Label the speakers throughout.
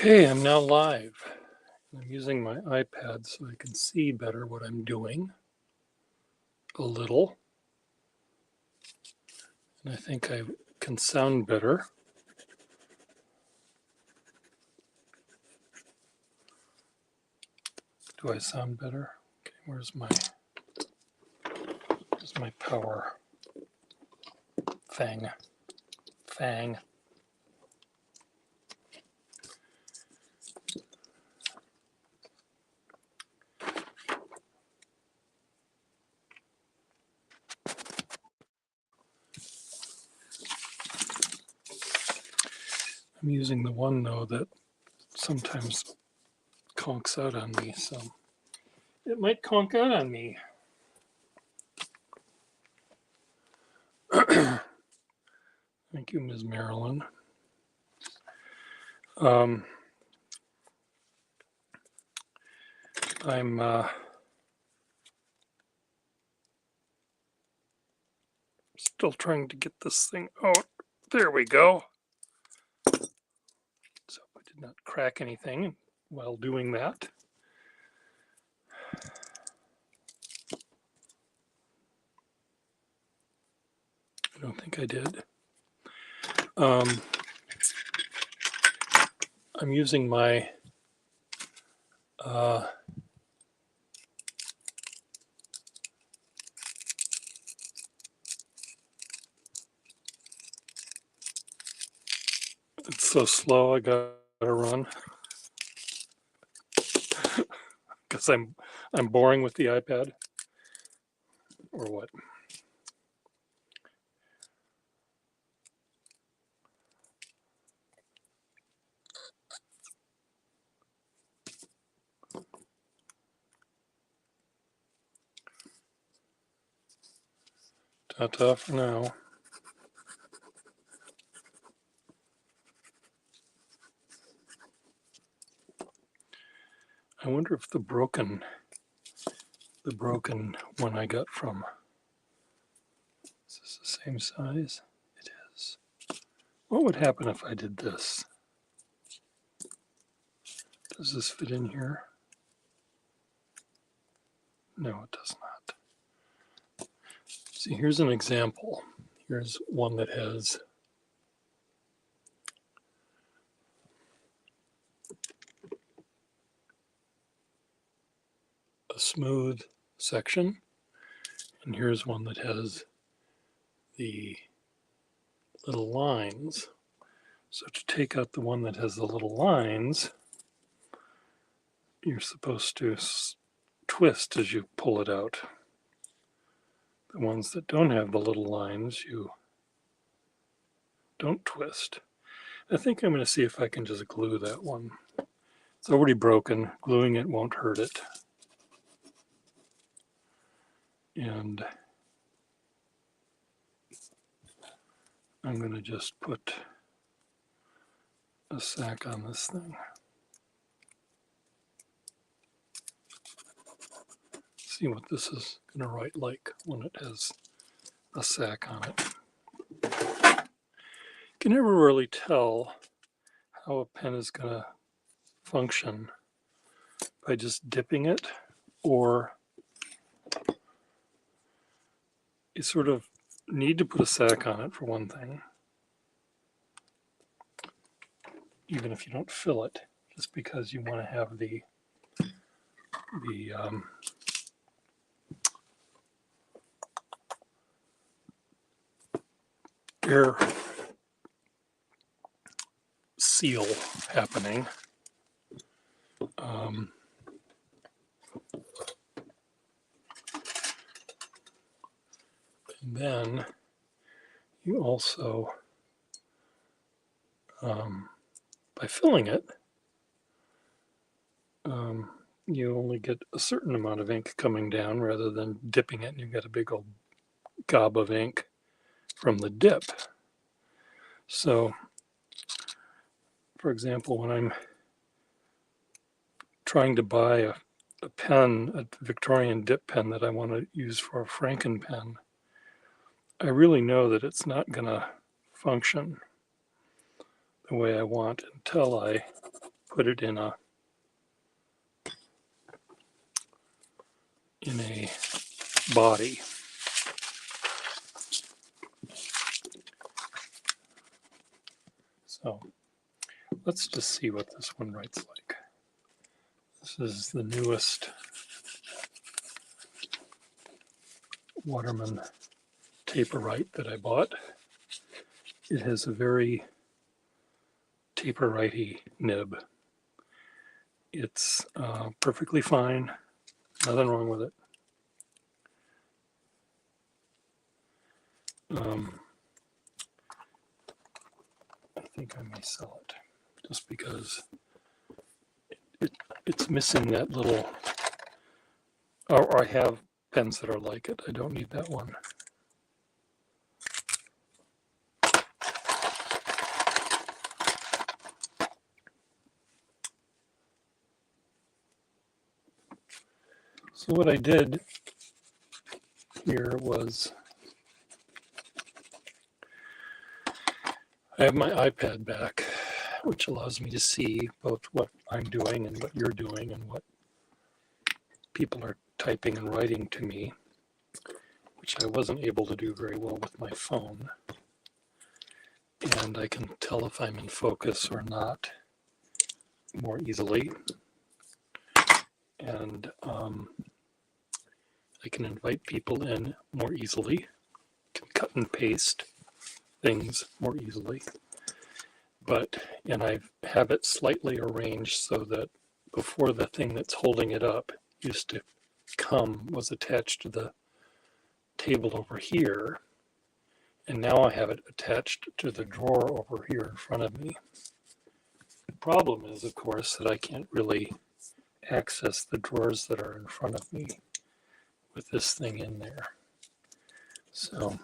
Speaker 1: Okay, I'm now live. I'm using my iPad so I can see better what I'm doing a little. And I think I can sound better. Do I sound better? Okay, where's my power thing? I'm using the one though that sometimes conks out on me, so it might conk out on me. Thank you, Ms. Marilyn. I'm still trying to get this thing out. There we go. So I did not crack anything while doing that. I don't think I did. I'm using my it's so slow I gotta run because I'm boring with the iPad or what. Ta-ta for now. I wonder if the broken one I got from, is this the same size? It is. What would happen if I did this? Does this fit in here? No, it does not. See, here's an example. Here's one that has a smooth section, and here's one that has the little lines. So to take out the one that has the little lines, you're supposed to twist as you pull it out. The ones that don't have the little lines, you don't twist. I think I'm going to see if I can just glue that one. It's already broken. Gluing it won't hurt it. And I'm going to just put a sack on this thing. See what this is going to write like when it has a sack on it. You can never really tell how a pen is going to function by just dipping it, or you sort of need to put a sack on it for one thing, even if you don't fill it, just because you want to have the air seal happening. And then you also, by filling it, you only get a certain amount of ink coming down rather than dipping it and you get a big old gob of ink from the dip. So, for example, when I'm trying to buy a pen, a Victorian dip pen that I want to use for a Franken pen, I really know that it's not going to function the way I want until I put it in a body. So let's just see what this one writes like. This is the newest Waterman Taper-Rite that I bought. It has a very Taper-Rite-y nib. It's perfectly fine, nothing wrong with it. I think I may sell it just because it's missing that little, or I have pens that are like it. I don't need that one. So what I did here was I have my iPad back, which allows me to see both what I'm doing and what you're doing and what people are typing and writing to me, which I wasn't able to do very well with my phone. And I can tell if I'm in focus or not more easily. And I can invite people in more easily, can cut and paste things more easily. And I have it slightly arranged so that before the thing that's holding it up used to come was attached to the table over here. And now I have it attached to the drawer over here in front of me. The problem is, of course, that I can't really access the drawers that are in front of me with this thing in there. So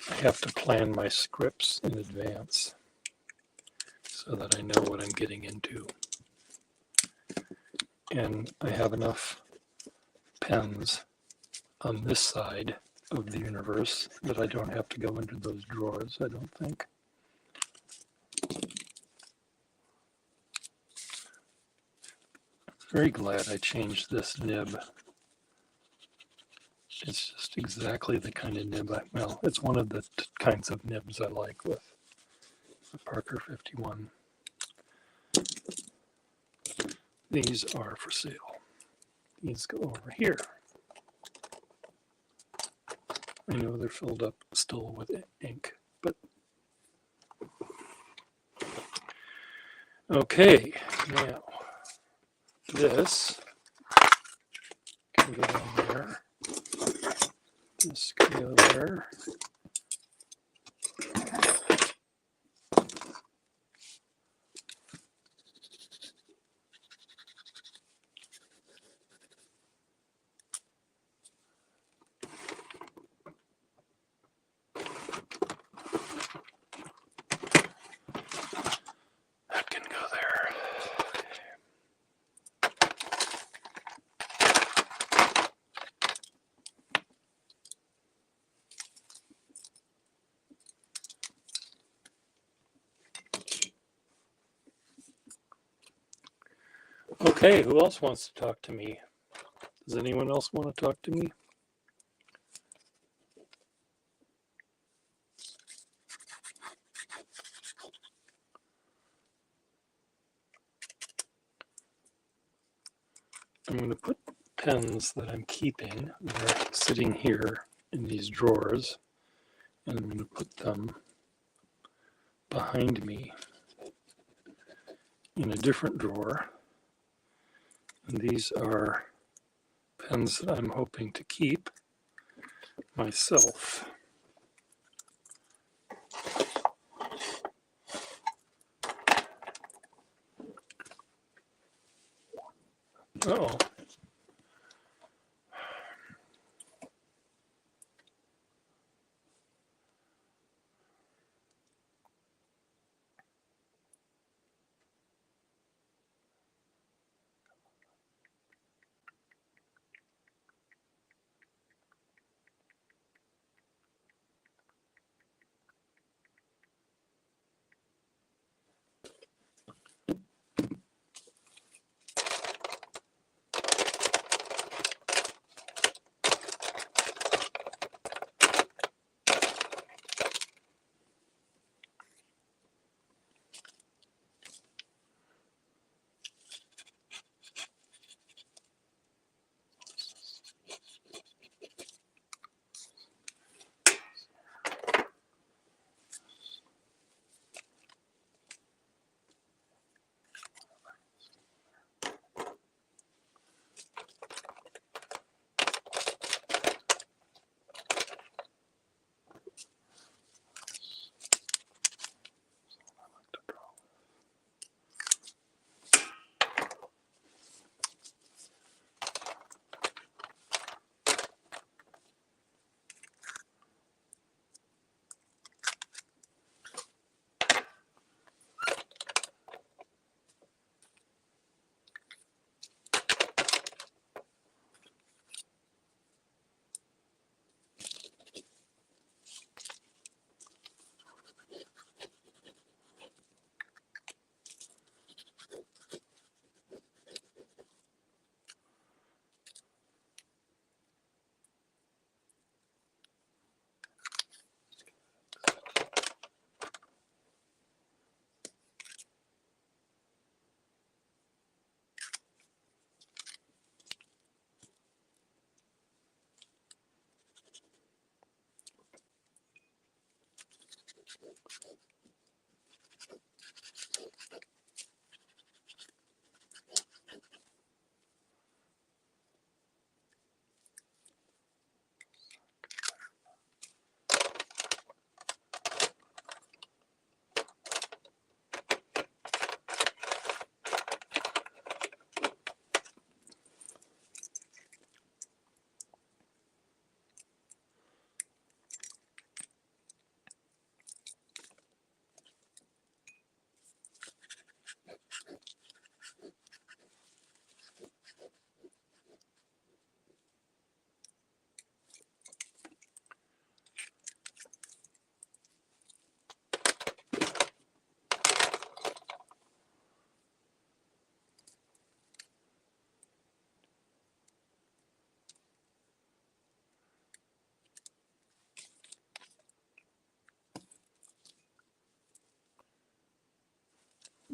Speaker 1: I have to plan my scripts in advance so that I know what I'm getting into. And I have enough pens on this side of the universe that I don't have to go into those drawers, I don't think. Very glad I changed this nib. It's just exactly the kind of nib well, it's one of the kinds of nibs I like with the Parker 51. These are for sale. These go over here. I know they're filled up still with ink, but okay, now this can go down there. This can go there. That can go there. Okay, who else wants to talk to me? Does anyone else want to talk to me? I'm going to put pens that I'm keeping that are sitting here in these drawers, and I'm going to put them behind me in a different drawer. And these are pens that I'm hoping to keep myself. Uh-oh.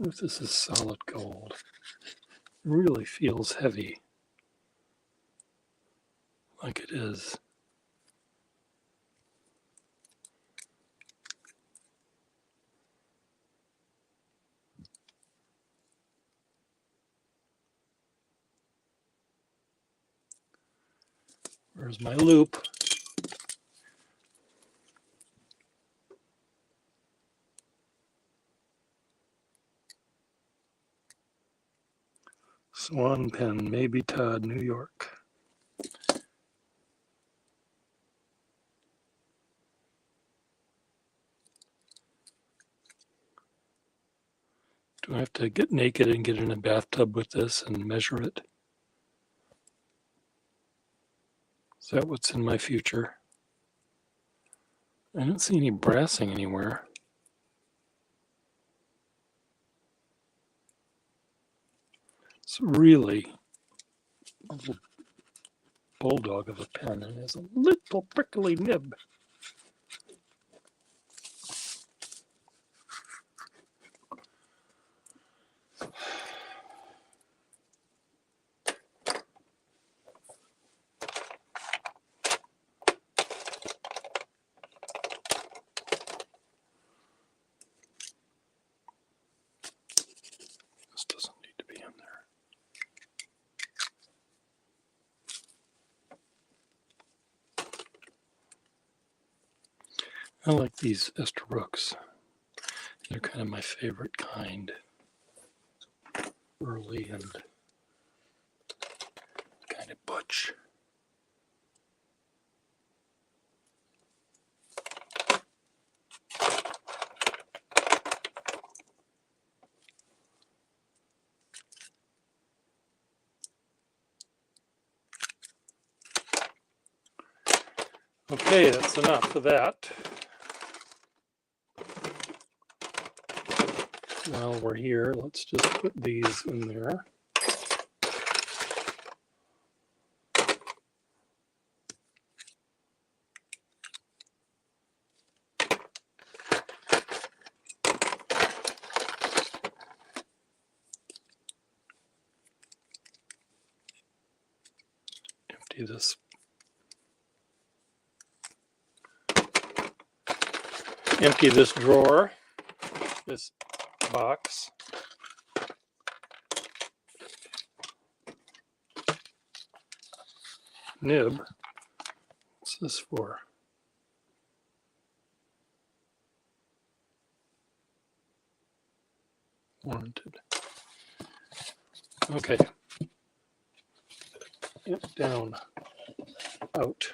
Speaker 1: If this is solid gold, it really feels heavy, like it is. Where's my loop? Swan Pen, Maybe Todd, New York. Do I have to get naked and get in a bathtub with this and measure it? Is that what's in my future? I don't see any brassing anywhere. It's really a little bulldog of a pen and has a little prickly nib. This doesn't need to be in there. I like these Estarooks. They're kind of my favorite kind. Early and kind of butch. Okay, that's enough of that. While we're here, let's just put these in there. Empty this. Empty this drawer, this box. Nib. What's this for? Warranted. Okay. Yep, down. Out.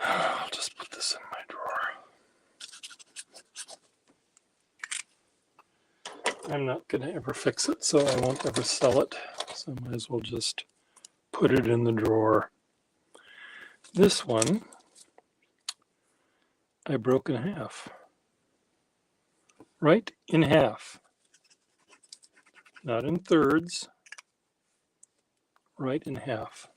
Speaker 1: I'll just put this in my drawer. I'm not going to ever fix it, so I won't ever sell it. So I might as well just put it in the drawer. This one, I broke in half. Right in half. Not in thirds. Right in half.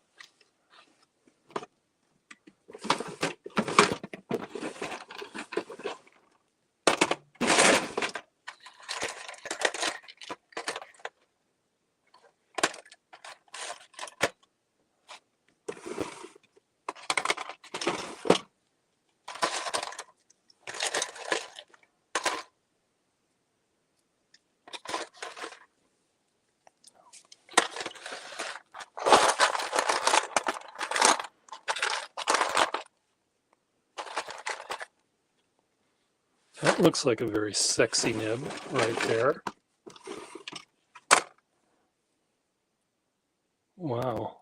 Speaker 1: That looks like a very sexy nib right there. Wow.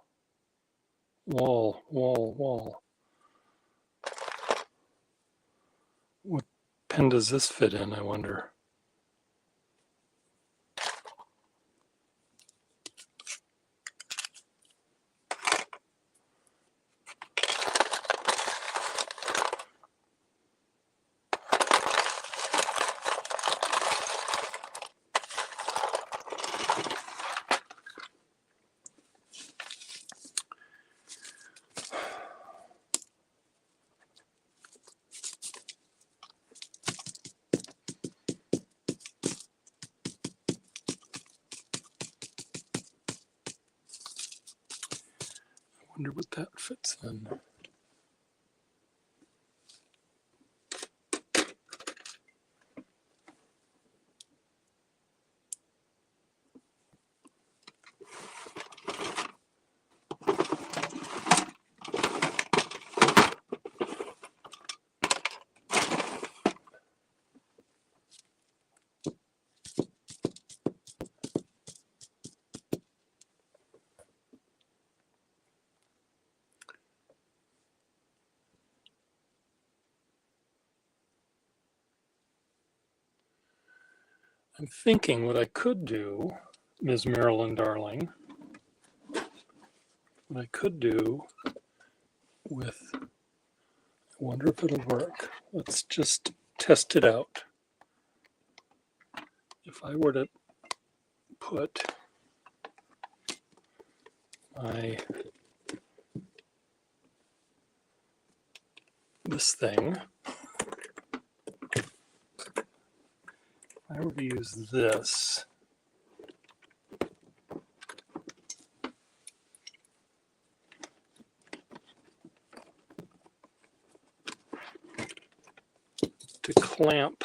Speaker 1: Wall, wall, wall. What pen does this fit in, I wonder? I wonder what that fits in. I'm thinking what I could do, Ms. Marilyn Darling, what I could do with, I wonder if it'll work. Let's just test it out. If I were to put this thing, if I were to use this, to clamp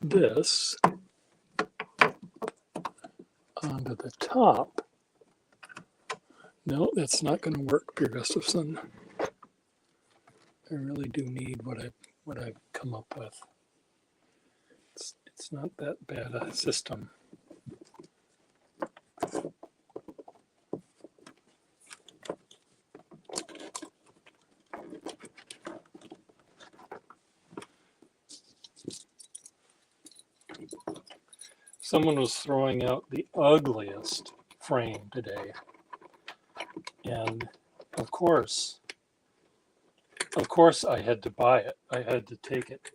Speaker 1: this onto the top. No, that's not going to work, Pierre Gustafson. I really do need what I've come up with. It's not that bad a system. Someone was throwing out the ugliest frame today. And of course I had to buy it. I had to take it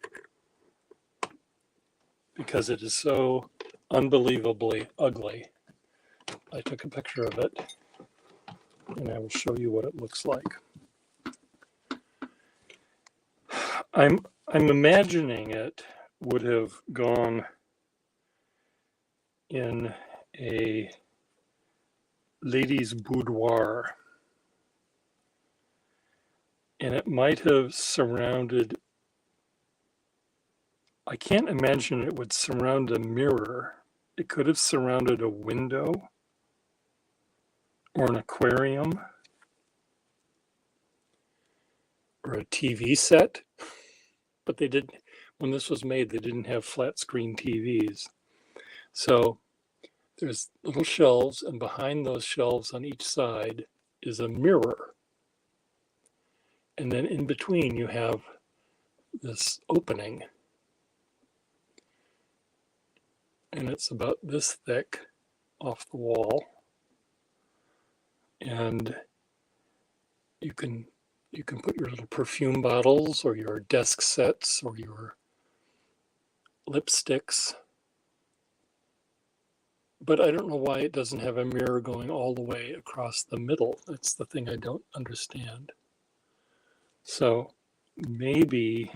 Speaker 1: because it is so unbelievably ugly. I took a picture of it and I will show you what it looks like. I'm imagining it would have gone in a lady's boudoir, and it might have surrounded, I can't imagine it would surround a mirror. It could have surrounded a window or an aquarium or a TV set, but they didn't, when this was made, they didn't have flat screen TVs. So there's little shelves, and behind those shelves on each side is a mirror. And then in between you have this opening. And it's about this thick off the wall. And you can You can put your little perfume bottles or your desk sets or your lipsticks. But I don't know why it doesn't have a mirror going all the way across the middle. That's the thing I don't understand. So maybe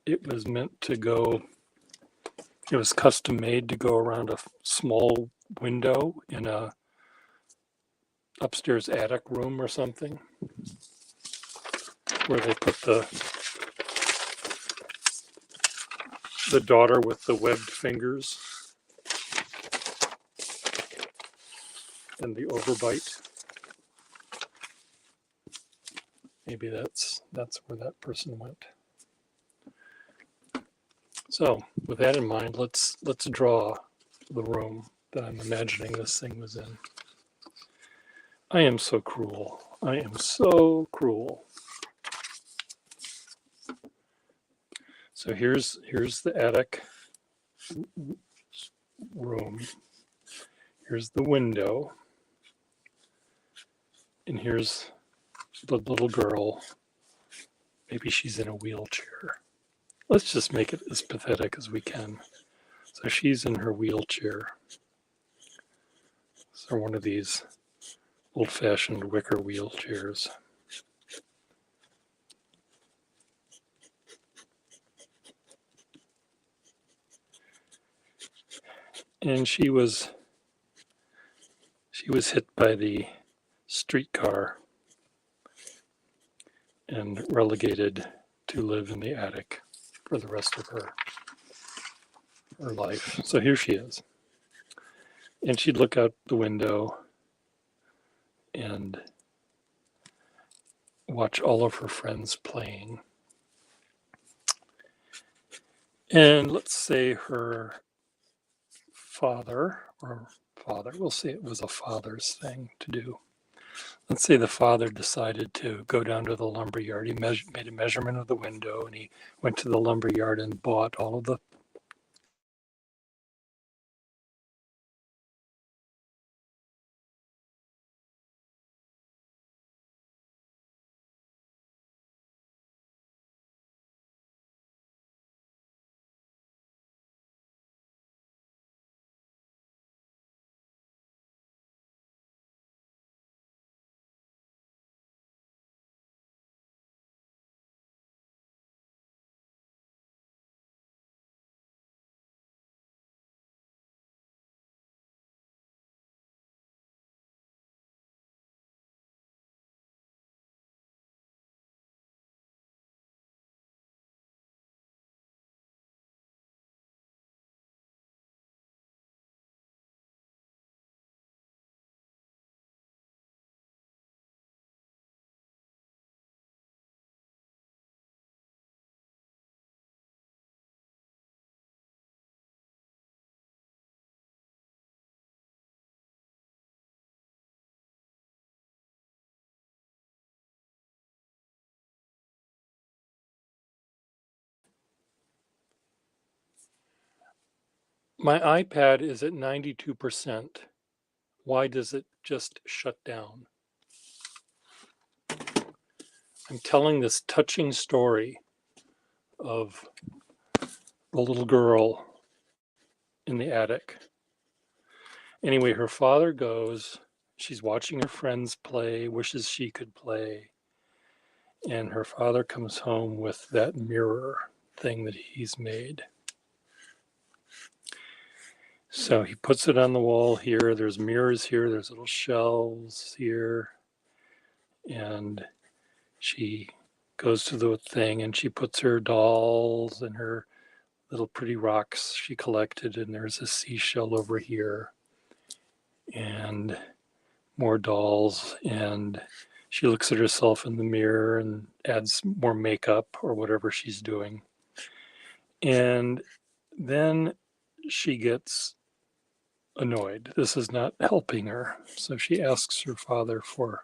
Speaker 1: it was meant to go, it was custom made to go around a small window in a upstairs attic room or something, where they put the daughter with the webbed fingers and the overbite. Maybe that's where that person went. So with that in mind, let's draw the room that I'm imagining this thing was in. I am so cruel. I am so cruel. So here's the attic room. Here's the window. And here's the little girl. Maybe she's in a wheelchair. Let's just make it as pathetic as we can. So she's in her wheelchair. So one of these old-fashioned wicker wheelchairs. And she was hit by the streetcar and relegated to live in the attic for the rest of her life. So here she is. And she'd look out the window and watch all of her friends playing. And let's say her father, we'll say it was a father's thing to do. Let's say the father decided to go down to the lumber yard. He made a measurement of the window, and he went to the lumber yard and bought all of the My iPad is at 92%. Why does it just shut down? I'm telling this touching story of the little girl in the attic. Anyway, her father goes, she's watching her friends play, wishes she could play. And her father comes home with that mirror thing that he's made. So he puts it on the wall here. There's mirrors here. There's little shelves here. And she goes to the thing and she puts her dolls and her little pretty rocks she collected. And there's a seashell over here and more dolls. And she looks at herself in the mirror and adds more makeup or whatever she's doing. And then she gets annoyed. This is not helping her. So she asks her father for,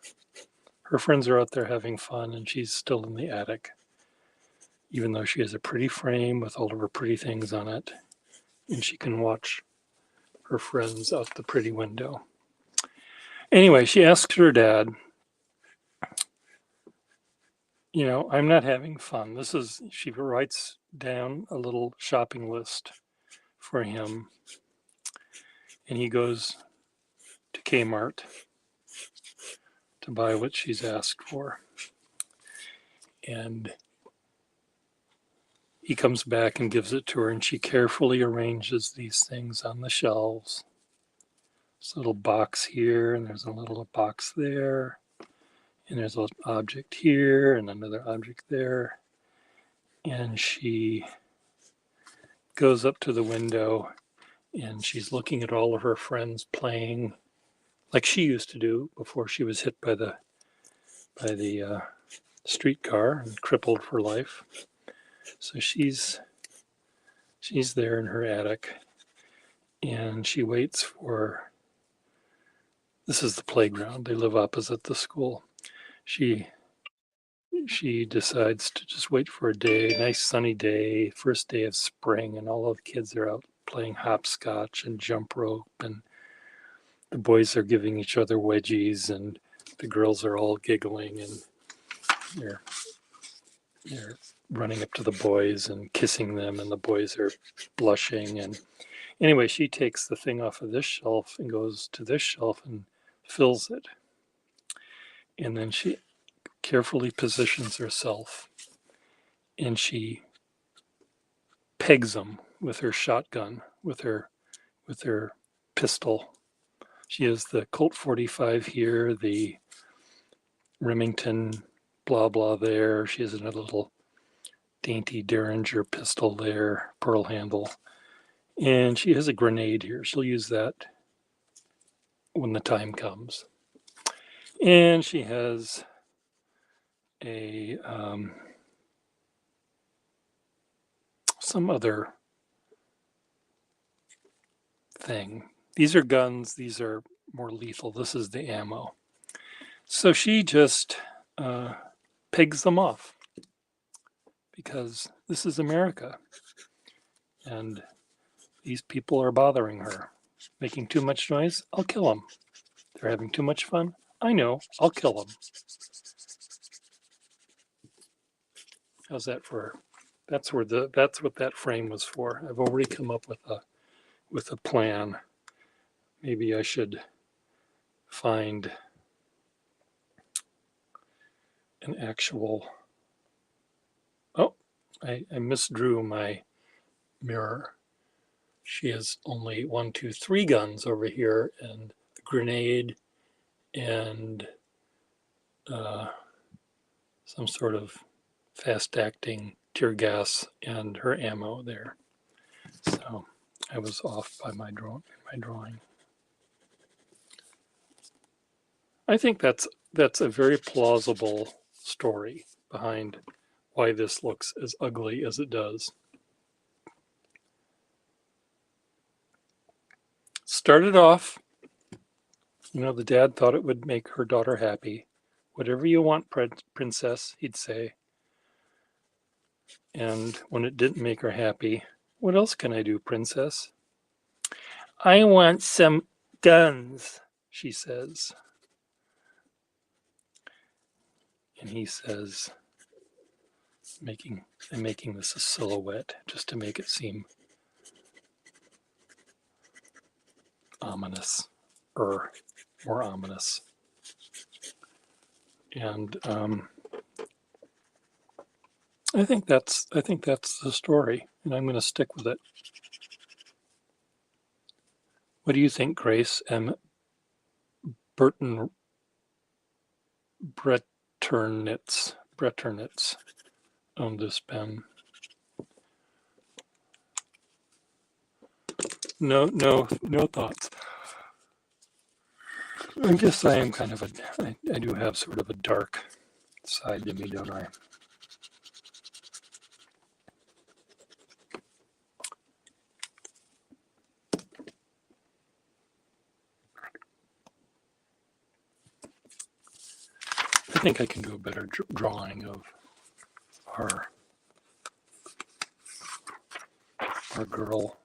Speaker 1: her friends are out there having fun and she's still in the attic, even though she has a pretty frame with all of her pretty things on it. And she can watch her friends out the pretty window. Anyway, she asks her dad, I'm not having fun. She writes down a little shopping list for him, and he goes to Kmart to buy what she's asked for. And he comes back and gives it to her, and she carefully arranges these things on the shelves. There's a little box here, and there's a little box there, and there's an object here, and another object there. And she goes up to the window, and she's looking at all of her friends playing like she used to do before she was hit by the streetcar and crippled for life. So she's there in her attic, and she waits for. This is the playground. They live opposite the school. She decides to just wait for a day, nice sunny day, first day of spring, and all of the kids are out playing hopscotch and jump rope, and the boys are giving each other wedgies, and the girls are all giggling, and they're running up to the boys and kissing them, and the boys are blushing. And anyway, she takes the thing off of this shelf and goes to this shelf and fills it. And then she carefully positions herself, and she pegs them with her shotgun, with her pistol. She has the Colt 45 here, the Remington blah blah there. She has another little dainty Derringer pistol there, pearl handle. And she has a grenade here. She'll use that when the time comes. And she has a some other thing. These are guns. These are more lethal. This is the ammo. So she just pegs them off because this is America. And these people are bothering her, making too much noise. I'll kill them. They're having too much fun. I know. I'll kill them. How's that for? That's what that frame was for. I've already come up with a plan. Maybe I should find an actual. Oh, I misdrew my mirror. She has only 1, 2, 3 guns over here, and the grenade, and some sort of fast-acting tear gas, and her ammo there. So I was off by my drawing. I think that's a very plausible story behind why this looks as ugly as it does. Started off, the dad thought it would make her daughter happy. Whatever you want, princess, he'd say. And when it didn't make her happy, what else can I do, princess? I want some guns, she says. And he says, making this a silhouette just to make it seem ominous, or more ominous. And I think that's the story, and I'm going to stick with it. What do you think, Grace M. Bretternitz owned this pen? No thoughts. I guess I am kind of I do have sort of a dark side to me, don't I? I think I can do a better drawing of our girl.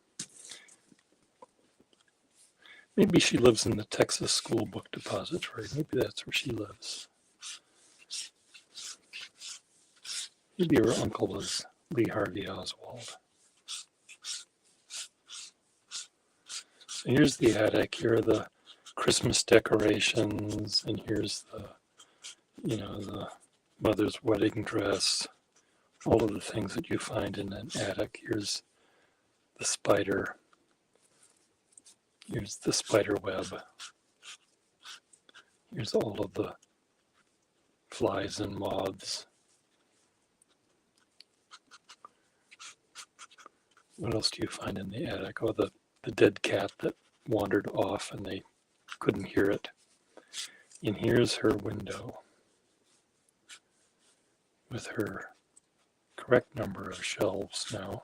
Speaker 1: Maybe she lives in the Texas School Book Depository. Maybe that's where she lives. Maybe her uncle was Lee Harvey Oswald. So here's the attic. Here are the Christmas decorations, and here's the, the mother's wedding dress. All of the things that you find in an attic. Here's the spider. Here's the spider web. Here's all of the flies and moths. What else do you find in the attic? Oh, the dead cat that wandered off and they couldn't hear it. And here's her window with her correct number of shelves now.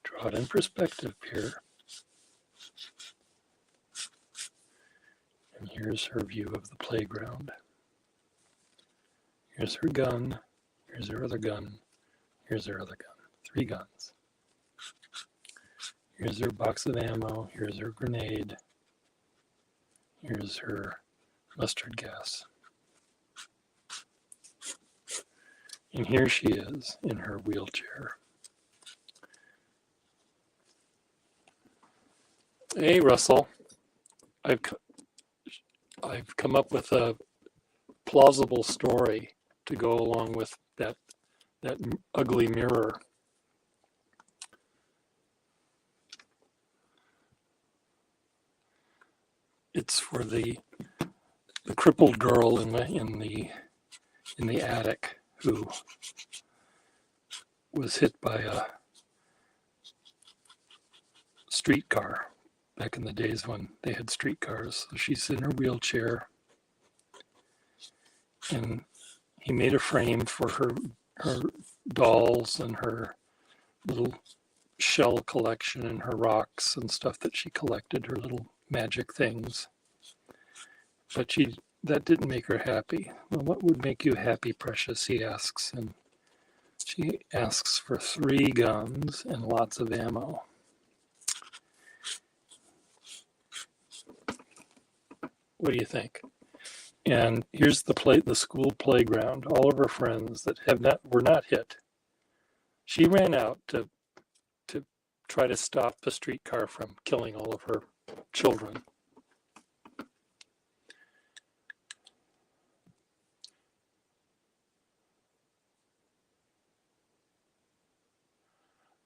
Speaker 1: Draw it in perspective here. And here's her view of the playground. Here's her gun. Here's her other gun. Here's her other gun. 3 guns. Here's her box of ammo. Here's her grenade. Here's her mustard gas. And here she is in her wheelchair. Hey, Russell. I've come up with a plausible story to go along with that ugly mirror. It's for the crippled girl in the attic who was hit by a streetcar back in the days when they had streetcars. So she's in her wheelchair, and he made a frame for her dolls and her little shell collection and her rocks and stuff that she collected, her little magic things. But that didn't make her happy. Well, what would make you happy, precious? He asks, and she asks for 3 guns and lots of ammo. What do you think? And here's the school playground. All of her friends that were not hit. She ran out to try to stop the streetcar from killing all of her children.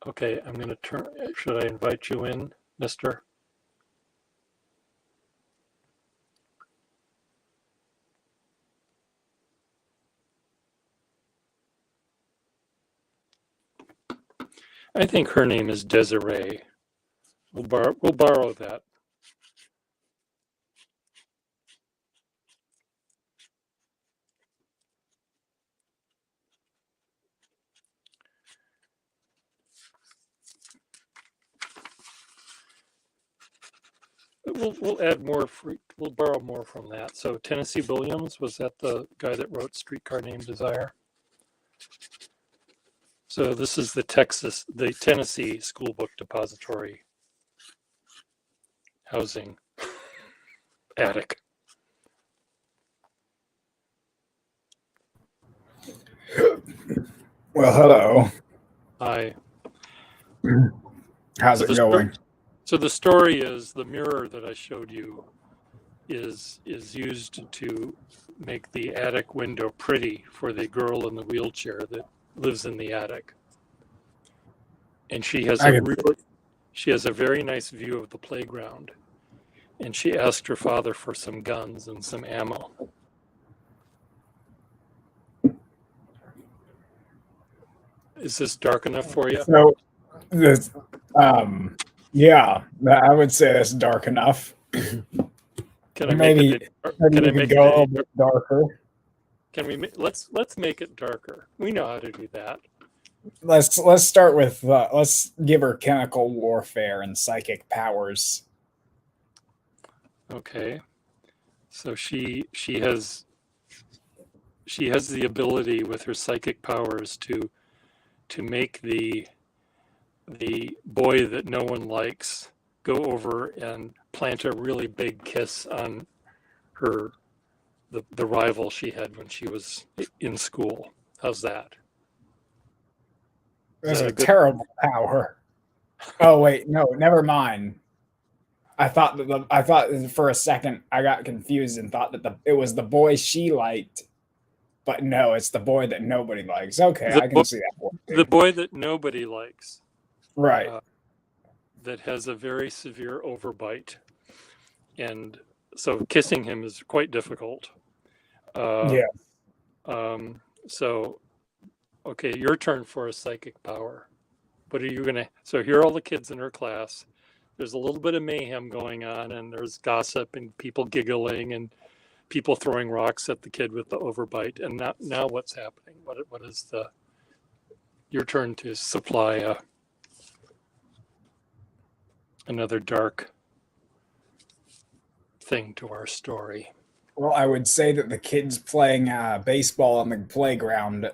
Speaker 1: Okay, I'm going to turn. Should I invite you in, mister? I think her name is Desiree. We'll borrow that. We'll add more. We'll borrow more from that. So Tennessee Williams, was that the guy that wrote Streetcar Named Desire? So this is the Tennessee School Book Depository housing attic.
Speaker 2: Well, hello.
Speaker 1: Hi.
Speaker 2: How's it going?
Speaker 1: So the story is the mirror that I showed you is used to make the attic window pretty for the girl in the wheelchair that lives in the attic. And she has a very nice view of the playground. And she asked her father for some guns and some ammo. Is this dark enough for you?
Speaker 2: So, yeah, I would say that's dark enough.
Speaker 1: Can I
Speaker 2: maybe
Speaker 1: make it?
Speaker 2: Can I make it go a little bit darker?
Speaker 1: Can we? Let's make it darker. We know how to do that.
Speaker 2: Let's start with let's give her chemical warfare and psychic powers.
Speaker 1: Okay. So she has the ability with her psychic powers to make the boy that no one likes go over and plant a really big kiss on her the rival she had when she was in school. How's that? Is
Speaker 2: That's
Speaker 1: that
Speaker 2: a
Speaker 1: a good?
Speaker 2: terrible power. Oh wait, no, never mind. I thought for a second I got confused and thought that it was the boy she liked, but no, it's the boy that nobody likes. Okay,
Speaker 1: The
Speaker 2: I can see that
Speaker 1: the
Speaker 2: working.
Speaker 1: boy that nobody likes,
Speaker 2: Right.
Speaker 1: that has a very severe overbite, and so kissing him is quite difficult. Uh,
Speaker 2: Yeah.
Speaker 1: So, okay, your turn for a psychic power. What are you gonna? So here are all the kids in her class. There's a little bit of mayhem going on, and there's gossip and people giggling and people throwing rocks at the kid with the overbite. And now what's happening? What is the? Your turn to supply another dark thing to our story.
Speaker 2: Well, I would say that the kids playing baseball on the playground,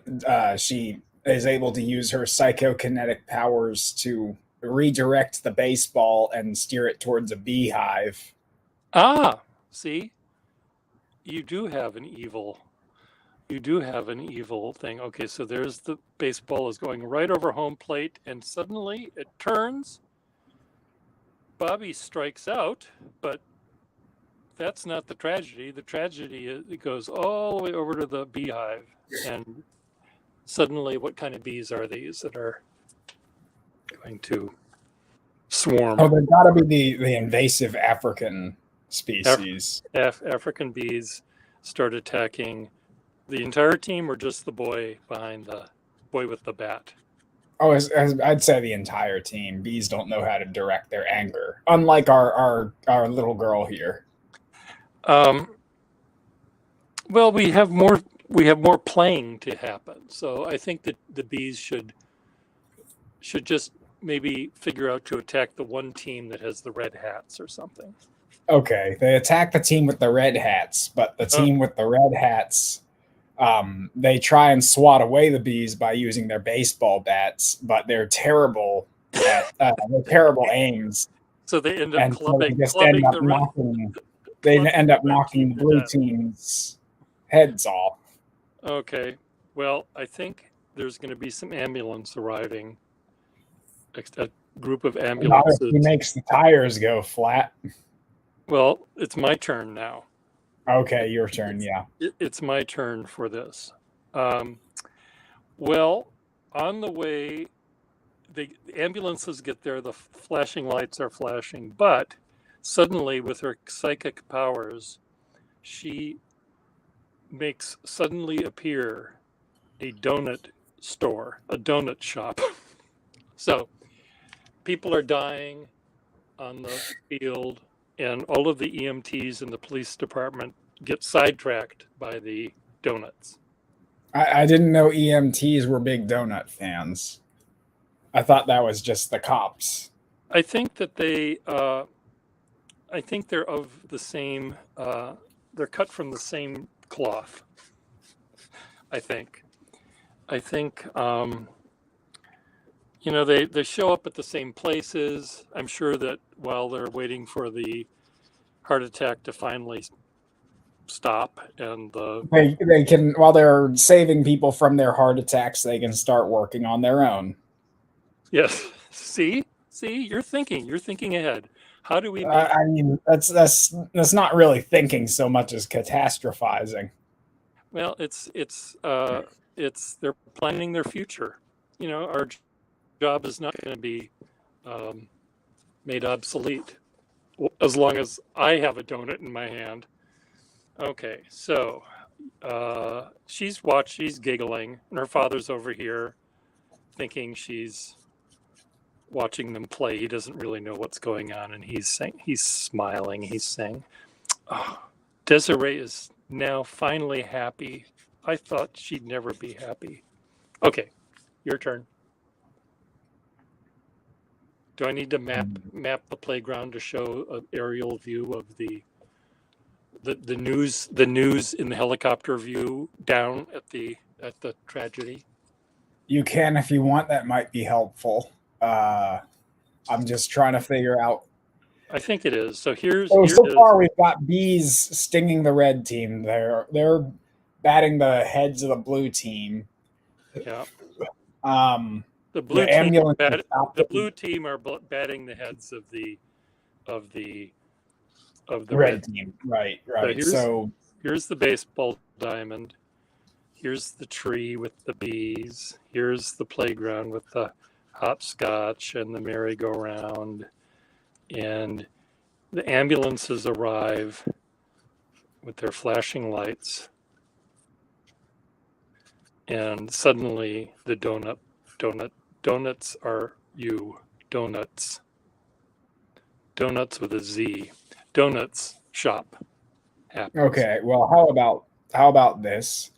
Speaker 2: she is able to use her psychokinetic powers to redirect the baseball and steer it towards a beehive.
Speaker 1: Ah, see, you do have an evil. You do have an evil thing. Okay, so there's the baseball is going right over home plate, and suddenly it turns. Bobby strikes out, but that's not the tragedy. The tragedy is it goes all the way over to the beehive, and suddenly, what kind of bees are these that are going to swarm?
Speaker 2: Oh, they've got to be the invasive African species.
Speaker 1: African bees start attacking the entire team, or just the boy behind the boy with the bat?
Speaker 2: Oh, I'd say the entire team. Bees don't know how to direct their anger, unlike our little girl here.
Speaker 1: Um, well, we have more playing to happen, so I think that the bees should just maybe figure out to attack the one team that has the red hats or something.
Speaker 2: Okay, they attack the team with the red hats, but the team with the red hats, they try and swat away the bees by using their baseball bats, but they're terrible at they're terrible aims,
Speaker 1: So they end up
Speaker 2: and so
Speaker 1: clubbing the red.
Speaker 2: they
Speaker 1: Clubbing
Speaker 2: end
Speaker 1: the
Speaker 2: up
Speaker 1: red
Speaker 2: knocking
Speaker 1: team
Speaker 2: the
Speaker 1: to
Speaker 2: blue
Speaker 1: death.
Speaker 2: team's heads off.
Speaker 1: Okay. Well, I think there's going to be some ambulance arriving. A group of
Speaker 2: Not if
Speaker 1: ambulances.
Speaker 2: he makes the tires go flat.
Speaker 1: Well, it's my turn now.
Speaker 2: Okay, your turn. Yeah.
Speaker 1: It's my turn for this. Well, on the way, the ambulances get there, the flashing lights are flashing, but suddenly, with her psychic powers, she makes suddenly appear a donut store, a donut shop. So people are dying on the field, and all of the EMTs in the police department get sidetracked by the donuts.
Speaker 2: I didn't know EMTs were big donut fans. I thought that was just the cops.
Speaker 1: I think that I think they're of the same, they're cut from the same cloth. I think, they show up at the same places. I'm sure that while they're waiting for the heart attack to finally stop, and
Speaker 2: They can, while they're saving people from their heart attacks, they can start working on their own.
Speaker 1: yes, see, you're thinking ahead. How do we make
Speaker 2: I mean, that's not really thinking so much as catastrophizing.
Speaker 1: Well, it's they're planning their future. Our job is not going to be made obsolete as long as I have a donut in my hand. Okay, so she's giggling, and her father's over here thinking she's watching them play. He doesn't really know what's going on, and he's smiling. He's saying, "Oh, Desiree is now finally happy. I thought she'd never be happy." Okay, your turn. Do I need to map the playground to show an aerial view of the news in the helicopter view down at the tragedy?
Speaker 2: You can if you want. That might be helpful. I'm just trying to figure out
Speaker 1: I think it is. So here
Speaker 2: So
Speaker 1: it is.
Speaker 2: far we've got bees stinging the red team. They're batting the heads of the blue team.
Speaker 1: Yeah.
Speaker 2: Um,
Speaker 1: The blue
Speaker 2: the
Speaker 1: team
Speaker 2: ambulance has stopped
Speaker 1: the
Speaker 2: them.
Speaker 1: blue team are batting the heads of the of the red.
Speaker 2: Red team, right,
Speaker 1: So
Speaker 2: right. So
Speaker 1: here's the baseball diamond. Here's the tree with the bees. Here's the playground with the hopscotch and the merry-go-round. And the ambulances arrive with their flashing lights. And suddenly the donuts are you. Donuts. Donuts with a Z. Donuts shop happens.
Speaker 2: okay, well, how about this?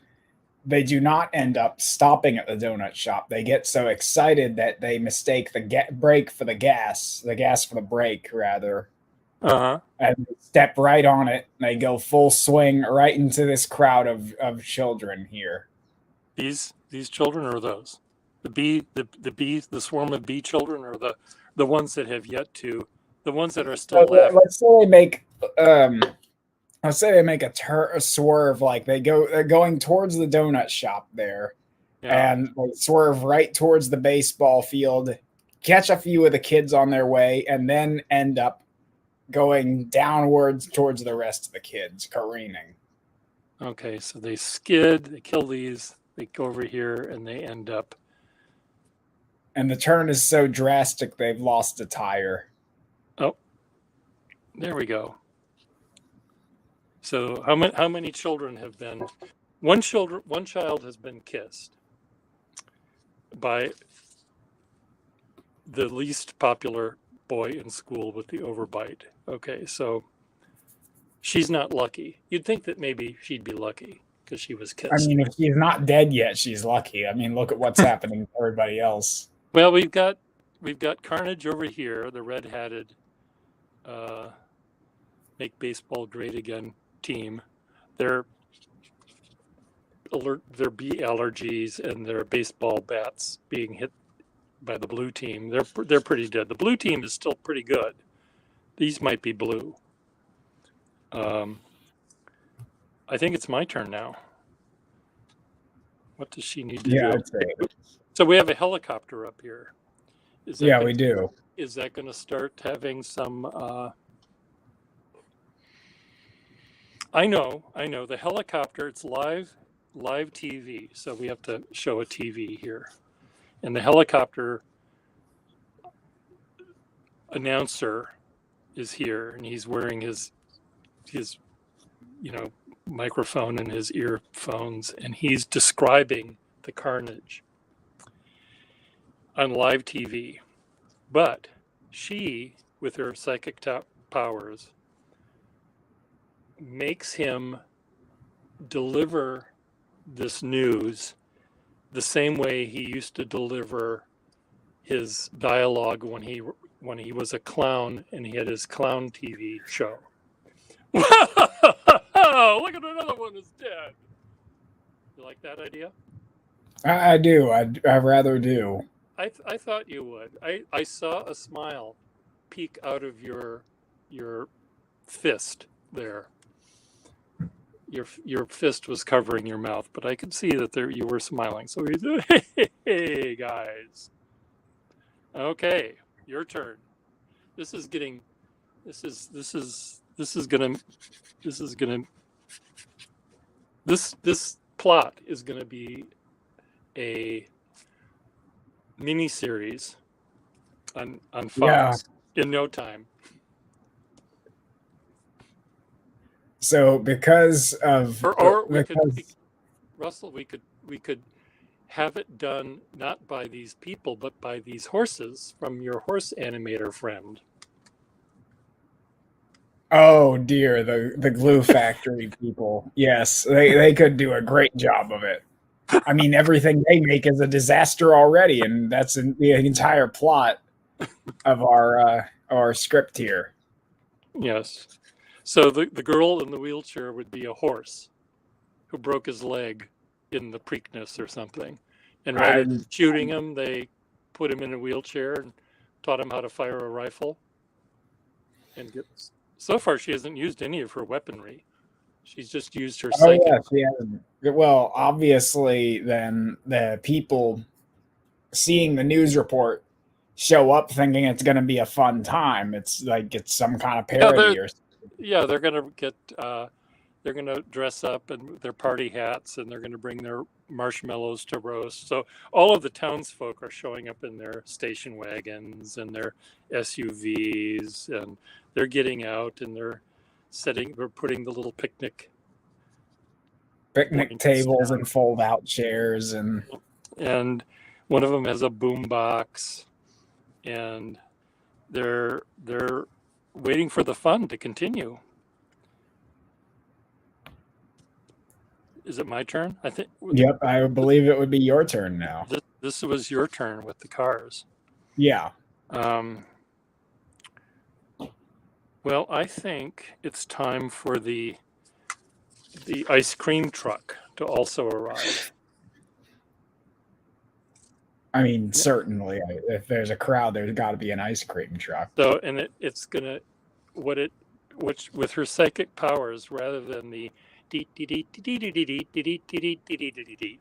Speaker 2: They do not end up stopping at the donut shop. They get so excited that they mistake the brake for the gas for the brake, rather,
Speaker 1: Uh-huh.
Speaker 2: and they step right on it. They go full swing right into this crowd of children here.
Speaker 1: These children are those. The bees, the swarm of bee children are the ones that have yet to, the ones that are still
Speaker 2: So
Speaker 1: laughing.
Speaker 2: um, let's say they make a swerve, like they're going towards the donut shop there,
Speaker 1: Yeah.
Speaker 2: and they swerve right towards the baseball field, catch a few of the kids on their way, and then end up going downwards towards the rest of the kids, careening.
Speaker 1: Okay, so they skid, they kill these, they go over here, and they end up.
Speaker 2: And the turn is so drastic they've lost a tire.
Speaker 1: Oh, there we go. So how many children have been? One child has been kissed by the least popular boy in school with the overbite. Okay, so she's not lucky. You'd think that maybe she'd be lucky because she was kissed.
Speaker 2: I mean, if she's not dead yet, she's lucky. I mean, look at what's happening to everybody else.
Speaker 1: Well, we've got Carnage over here, the red-hatted make baseball great again team. Their bee allergies and their baseball bats being hit by the blue team. They're pretty dead. The blue team is still pretty good. These might be blue. I think it's my turn now. What does she need to
Speaker 2: Yeah,
Speaker 1: do?
Speaker 2: I'd say.
Speaker 1: So we have a helicopter up here.
Speaker 2: Yeah, we do.
Speaker 1: Is that going to start having some? I know. The helicopter. It's live TV. So we have to show a TV here, and the helicopter announcer is here, and he's wearing his microphone and his earphones, and he's describing the carnage on live TV. But she, with her psychic powers, makes him deliver this news the same way he used to deliver his dialogue when he was a clown and he had his clown TV show. Wow! Look at another one is dead. You like that idea?
Speaker 2: I do. I rather do.
Speaker 1: I thought you would. I saw a smile peek out of your fist there. Your fist was covering your mouth, but I could see that you were smiling. So we said, hey guys. Okay, your turn. This plot is gonna be a mini series on Fox in no time.
Speaker 2: So because of
Speaker 1: Russell, we could have it done not by these people but by these horses from your horse animator friend.
Speaker 2: Oh dear, the glue factory people. Yes, they could do a great job of it. I mean, everything they make is a disaster already, and that's the entire plot of our script here.
Speaker 1: Yes. So the girl in the wheelchair would be a horse who broke his leg in the Preakness or something. And rather than shooting him, they put him in a wheelchair and taught him how to fire a rifle. and get. So far, she hasn't used any of her weaponry. She's just used her
Speaker 2: Oh
Speaker 1: psychic.
Speaker 2: yeah, she has. Well, obviously, then the people seeing the news report show up thinking it's going to be a fun time. It's like it's some kind of parody or
Speaker 1: Yeah, they're gonna get. They're gonna dress up in their party hats, and they're gonna bring their marshmallows to roast. So all of the townsfolk are showing up in their station wagons and their SUVs, and they're getting out and they're putting the little picnic
Speaker 2: tables
Speaker 1: down.
Speaker 2: and fold out chairs,
Speaker 1: and one of them has a boom box, and they're waiting for the fun to continue. Is it my turn? I think.
Speaker 2: Yep, I believe it would be your turn now.
Speaker 1: This was your turn with the cars.
Speaker 2: Yeah.
Speaker 1: Well, I think it's time for the ice cream truck to also arrive.
Speaker 2: I mean, certainly, if there's a crowd, there's got to be an ice cream truck.
Speaker 1: So, and it's gonna which with her psychic powers, rather than the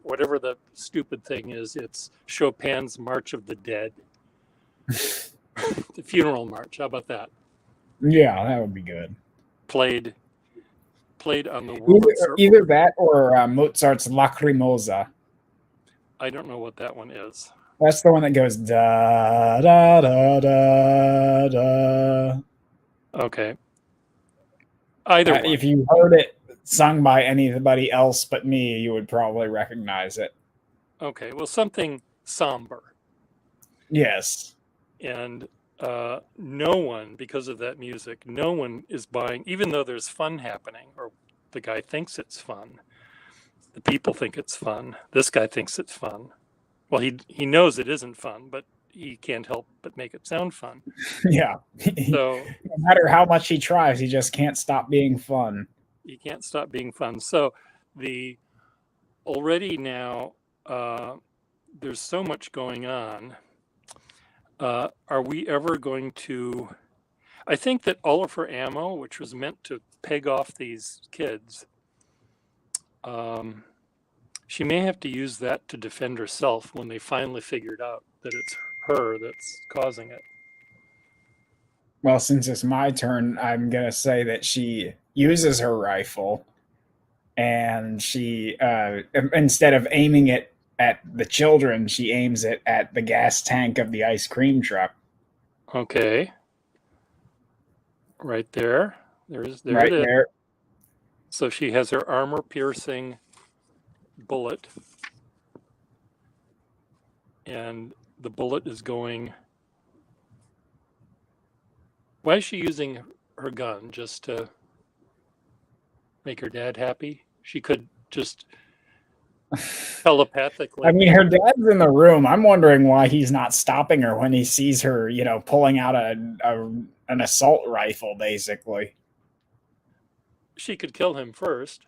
Speaker 1: whatever the stupid thing is, it's Chopin's March of the Dead, the funeral march. How about that?
Speaker 2: Yeah, that would be good.
Speaker 1: Played on the world.
Speaker 2: Either that or Mozart's Lacrimosa.
Speaker 1: I don't know what that one is.
Speaker 2: That's the one that goes da da da da da.
Speaker 1: Okay. Either one.
Speaker 2: If you heard it sung by anybody else but me, you would probably recognize it.
Speaker 1: Okay. Well, something somber.
Speaker 2: Yes.
Speaker 1: And no one, because of that music, no one is buying, even though there's fun happening, or the guy thinks it's fun. The people think it's fun. This guy thinks it's fun. Well, he knows it isn't fun, but he can't help but make it sound fun.
Speaker 2: Yeah.
Speaker 1: So
Speaker 2: no matter how much he tries, he just can't stop being fun.
Speaker 1: He can't stop being fun. So already now there's so much going on. Are we ever going to? I think that all of her ammo, which was meant to peg off these kids, she may have to use that to defend herself when they finally figured out that it's her that's causing it.
Speaker 2: Well, since it's my turn, I'm going to say that she uses her rifle and she, instead of aiming it at the children, she aims it at the gas tank of the ice cream truck.
Speaker 1: Okay. Right there. There
Speaker 2: right
Speaker 1: it is.
Speaker 2: There.
Speaker 1: So she has her armor-piercing bullet, and the bullet is going. Why is she using her gun? Just to make her dad happy? She could just telepathically.
Speaker 2: I mean, her dad's in the room. I'm wondering why he's not stopping her when he sees her, pulling out an assault rifle, basically.
Speaker 1: She could kill him first.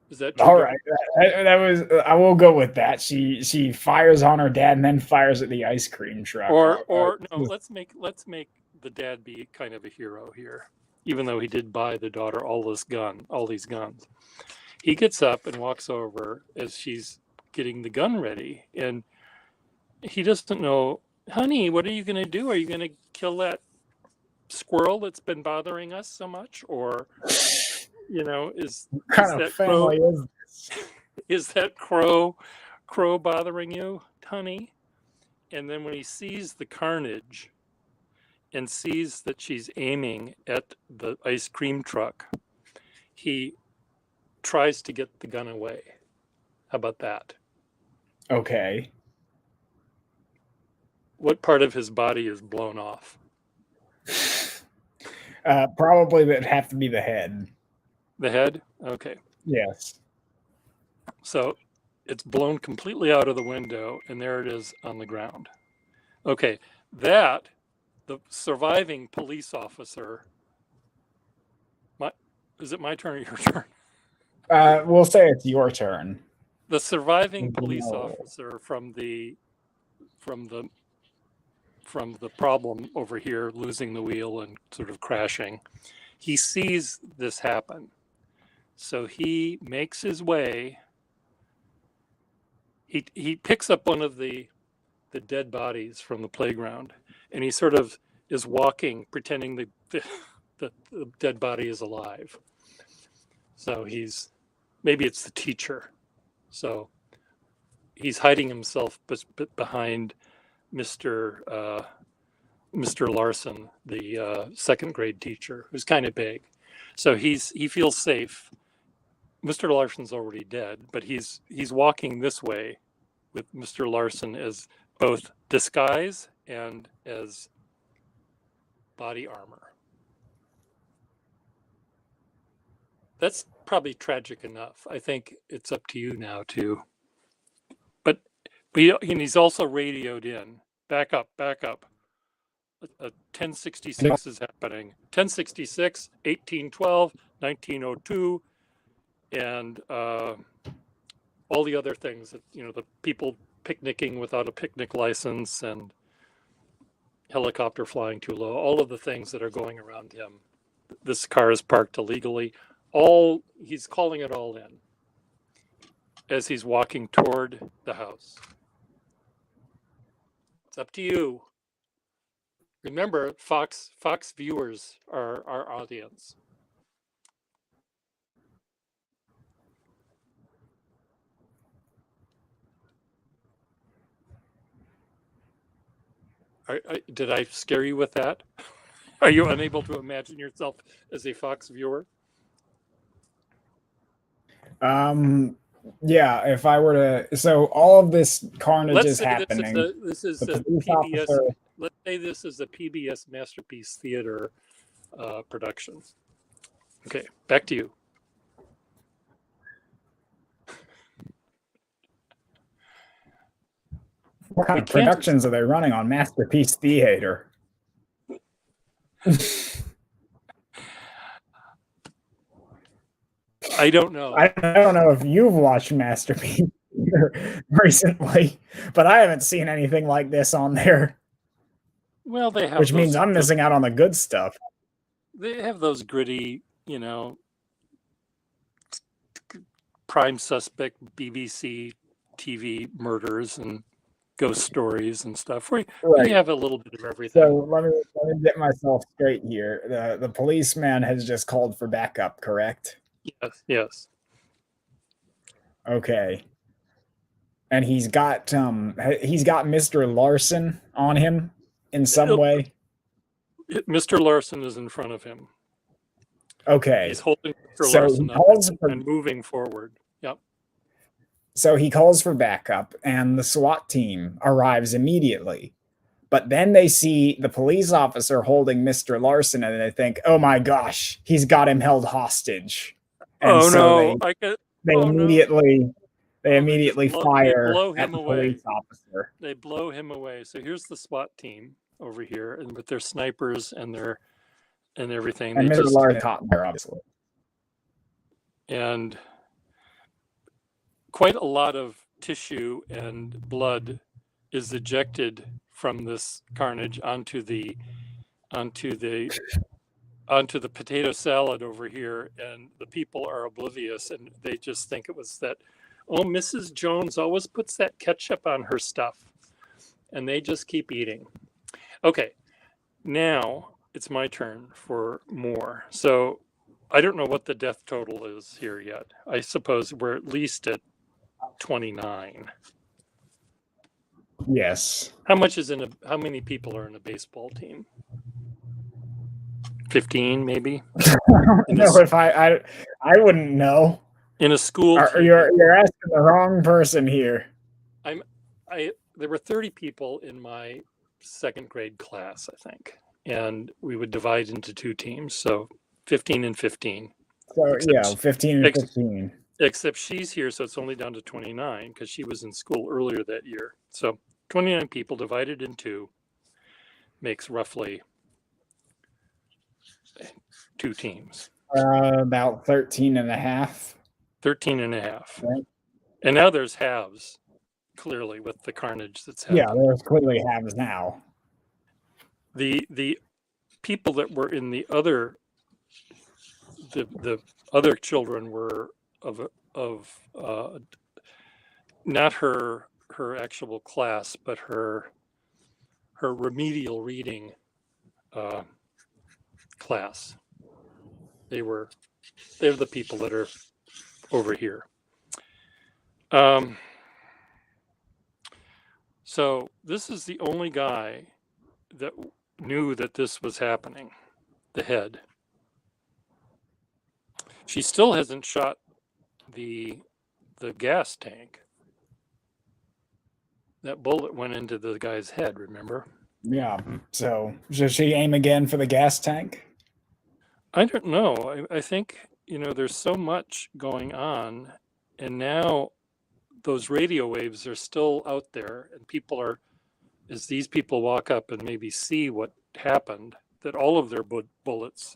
Speaker 1: Is that
Speaker 2: all right? That was. I will go with that. She fires on her dad and then fires at the ice cream truck.
Speaker 1: Or no, let's make the dad be kind of a hero here, even though he did buy the daughter all these guns. He gets up and walks over as she's getting the gun ready, and he doesn't know, honey, what are you going to do? Are you going to kill that squirrel that's been bothering us so much? Or, is that crow bothering you, honey? And then when he sees the carnage and sees that she's aiming at the ice cream truck, he tries to get the gun away. How about that?
Speaker 2: Okay.
Speaker 1: What part of his body is blown off?
Speaker 2: Probably that'd have to be the head.
Speaker 1: The head? Okay.
Speaker 2: Yes.
Speaker 1: So it's blown completely out of the window, and there it is on the ground. Okay. The surviving police officer. Is it my turn or your turn?
Speaker 2: We'll say it's your turn.
Speaker 1: The surviving police officer from the from the problem over here, losing the wheel and sort of crashing. He sees this happen. So he makes his way. He picks up one of the dead bodies from the playground, and he sort of is walking, pretending the dead body is alive. So maybe it's the teacher. So he's hiding himself behind Mr. Larson, the second grade teacher, who's kind of big. So he feels safe. Mr. Larson's already dead, but he's walking this way with Mr. Larson as both disguise and as body armor. That's probably tragic enough. I think it's up to you now to. But and he's also radioed in. Back up. A 1066 is happening. 1066, 1812, 1902, and all the other things that, the people picnicking without a picnic license and helicopter flying too low, all of the things that are going around him. This car is parked illegally. He's calling it all in as he's walking toward the house. It's up to you. Remember, Fox viewers are our audience. Did I scare you with that? Are you unable to imagine yourself as a Fox viewer?
Speaker 2: Yeah, if I were to, so all of this carnage is happening.
Speaker 1: This is a PBS. Let's say this is a PBS Masterpiece Theater production. Okay, back to you.
Speaker 2: What kind of productions are they running on Masterpiece Theater?
Speaker 1: I don't know.
Speaker 2: I don't know if you've watched Masterpiece recently, but I haven't seen anything like this on there.
Speaker 1: Well, they have,
Speaker 2: which means I'm missing out on the good stuff.
Speaker 1: They have those gritty, prime suspect BBC TV murders and ghost stories and stuff. We have a little bit of everything.
Speaker 2: So let me get myself straight here. The policeman has just called for backup, correct?
Speaker 1: Yes.
Speaker 2: Okay. And he's got Mr. Larson on him in some way.
Speaker 1: Mr. Larson is in front of him.
Speaker 2: Okay.
Speaker 1: He's holding Mr. Larson up and moving forward. Yep.
Speaker 2: So he calls for backup, and the SWAT team arrives immediately. But then they see the police officer holding Mr. Larson, and they think, "Oh my gosh, he's got him held hostage." And they immediately fire at the police officer.
Speaker 1: They blow him away. So here's the SWAT team over here, and with their snipers and everything.
Speaker 2: And Mr. Larson caught there, obviously.
Speaker 1: And quite a lot of tissue and blood is ejected from this carnage onto the potato salad over here, and the people are oblivious, and they just think it was that, oh, Mrs. Jones always puts that ketchup on her stuff, and they just keep eating. Okay, now it's my turn for more. So I don't know what the death total is here yet. I suppose we're at least at 29.
Speaker 2: Yes.
Speaker 1: How many people are in a baseball team? 15, maybe.
Speaker 2: No, if I wouldn't know.
Speaker 1: In a school,
Speaker 2: you're asking the wrong person here.
Speaker 1: There were 30 people in my second grade class, I think, and we would divide into two teams, so 15 and 15.
Speaker 2: So 15 and 15.
Speaker 1: Except she's here, so it's only down to 29 because she was in school earlier that year. So 29 people divided in two makes roughly two teams.
Speaker 2: About 13 and a half.
Speaker 1: 13 and a half.
Speaker 2: Right.
Speaker 1: And now there's halves, clearly, with the carnage that's happening.
Speaker 2: Yeah, there's clearly halves now.
Speaker 1: the people that were in the other children were of not her actual class, but her remedial reading class. They're the people that are over here. So this is the only guy that knew that this was happening, the head. She still hasn't shot the gas tank. That bullet went into the guy's head, remember?
Speaker 2: Yeah. So should she aim again for the gas tank?
Speaker 1: I don't know. I think, there's so much going on, and now those radio waves are still out there, and as these people walk up and maybe see what happened, that all of their bullets,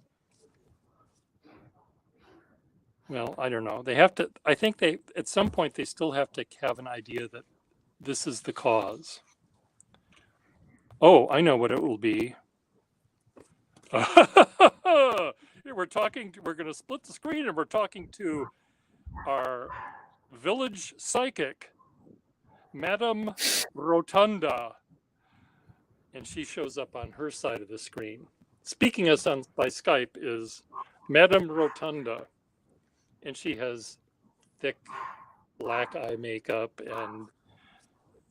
Speaker 1: well, I don't know. I think at some point, they still have to have an idea that this is the cause. Oh, I know what it will be. We're going to split the screen, and we're talking to our village psychic, Madame Rotunda. And she shows up on her side of the screen. Speaking us on by Skype is Madame Rotunda. And she has thick black eye makeup, and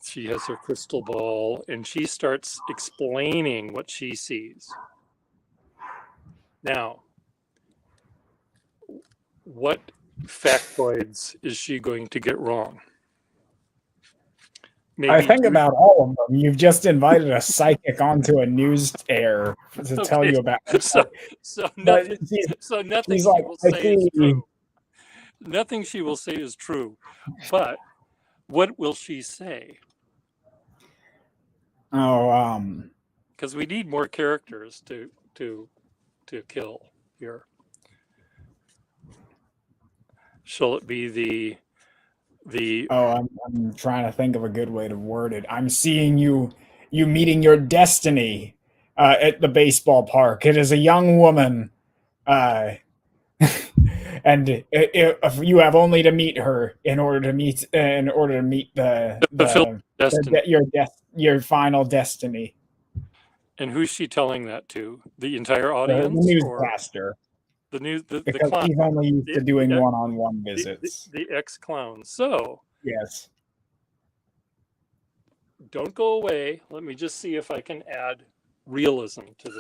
Speaker 1: she has her crystal ball, and she starts explaining what she sees. Now, what factoids is she going to get wrong? Maybe
Speaker 2: I think about all of them. You've just invited a psychic onto a news air to tell you about.
Speaker 1: So nothing
Speaker 2: she's
Speaker 1: she
Speaker 2: like,
Speaker 1: will
Speaker 2: I
Speaker 1: say is
Speaker 2: see.
Speaker 1: true. Nothing she will say is true. But what will she say?
Speaker 2: Oh,
Speaker 1: because we need more characters to kill here. Shall it be the
Speaker 2: Oh, I'm trying to think of a good way to word it. I'm seeing you meeting your destiny at the baseball park. It is a young woman, and if you have only to meet her in order to meet your final destiny.
Speaker 1: And who's she telling that to? The entire
Speaker 2: The
Speaker 1: audience,
Speaker 2: newscaster. Because
Speaker 1: clown.
Speaker 2: he's only used to doing one-on-one visits.
Speaker 1: The ex-clown. So
Speaker 2: yes.
Speaker 1: Don't go away. Let me just see if I can add realism to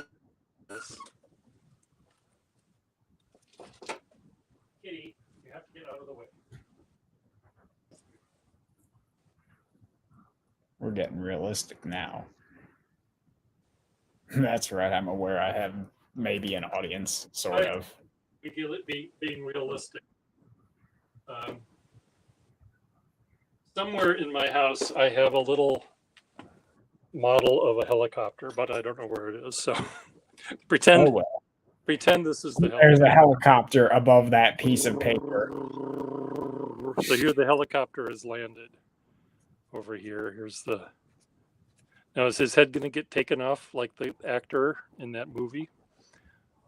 Speaker 1: this. Kitty, you have to get out of the way.
Speaker 2: We're getting realistic now. That's right. I'm aware I have maybe an audience, sort of.
Speaker 1: We feel it being realistic. Somewhere in my house, I have a little model of a helicopter, but I don't know where it is. So pretend this is the helicopter.
Speaker 2: There's a helicopter above that piece of paper.
Speaker 1: So here the helicopter is landed. Over here, here's the. Now, is his head going to get taken off like the actor in that movie?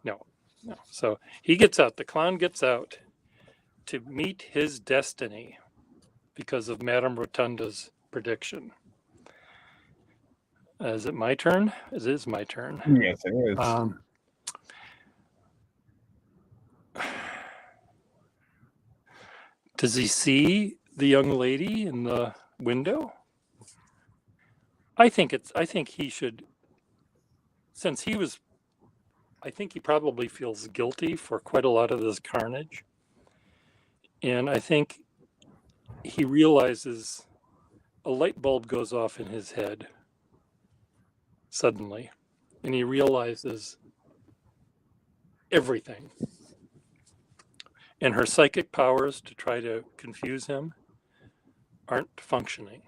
Speaker 1: No. So he gets out. The clown gets out to meet his destiny because of Madame Rotunda's prediction. Is it my turn? It is my turn.
Speaker 2: Yes, it is.
Speaker 1: Does he see the young lady in the window? I think he should, since he was, I think he probably feels guilty for quite a lot of this carnage. And I think he realizes a light bulb goes off in his head suddenly, and he realizes everything. And her psychic powers to try to confuse him aren't functioning.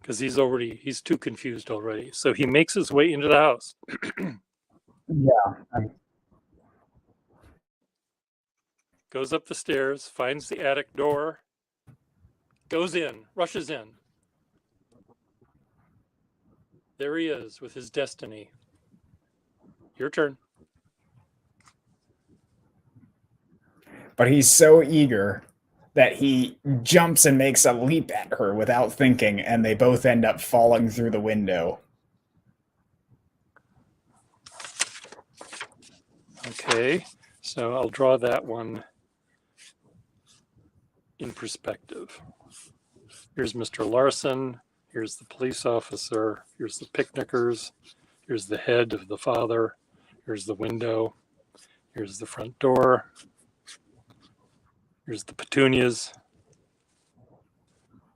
Speaker 1: Because he's too confused already. So he makes his way into the house.
Speaker 2: Yeah.
Speaker 1: Goes up the stairs, finds the attic door, goes in, rushes in. There he is with his destiny. Your turn.
Speaker 2: But he's so eager that he jumps and makes a leap at her without thinking, and they both end up falling through the window.
Speaker 1: Okay, so I'll draw that one in perspective. Here's Mr. Larson. Here's the police officer. Here's the picnickers. Here's the head of the father. Here's the window. Here's the front door. Here's the petunias.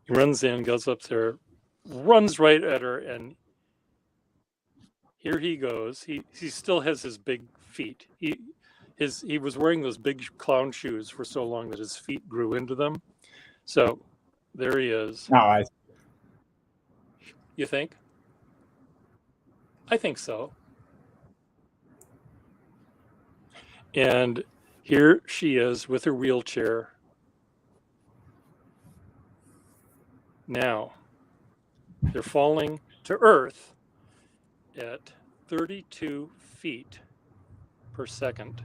Speaker 1: He runs in, goes up there, runs right at her, and here he goes. He still has his big feet. He was wearing those big clown shoes for so long that his feet grew into them. So there he is.
Speaker 2: No,
Speaker 1: You think? I think so. And here she is with her wheelchair. Now, they're falling to earth at 32 feet per second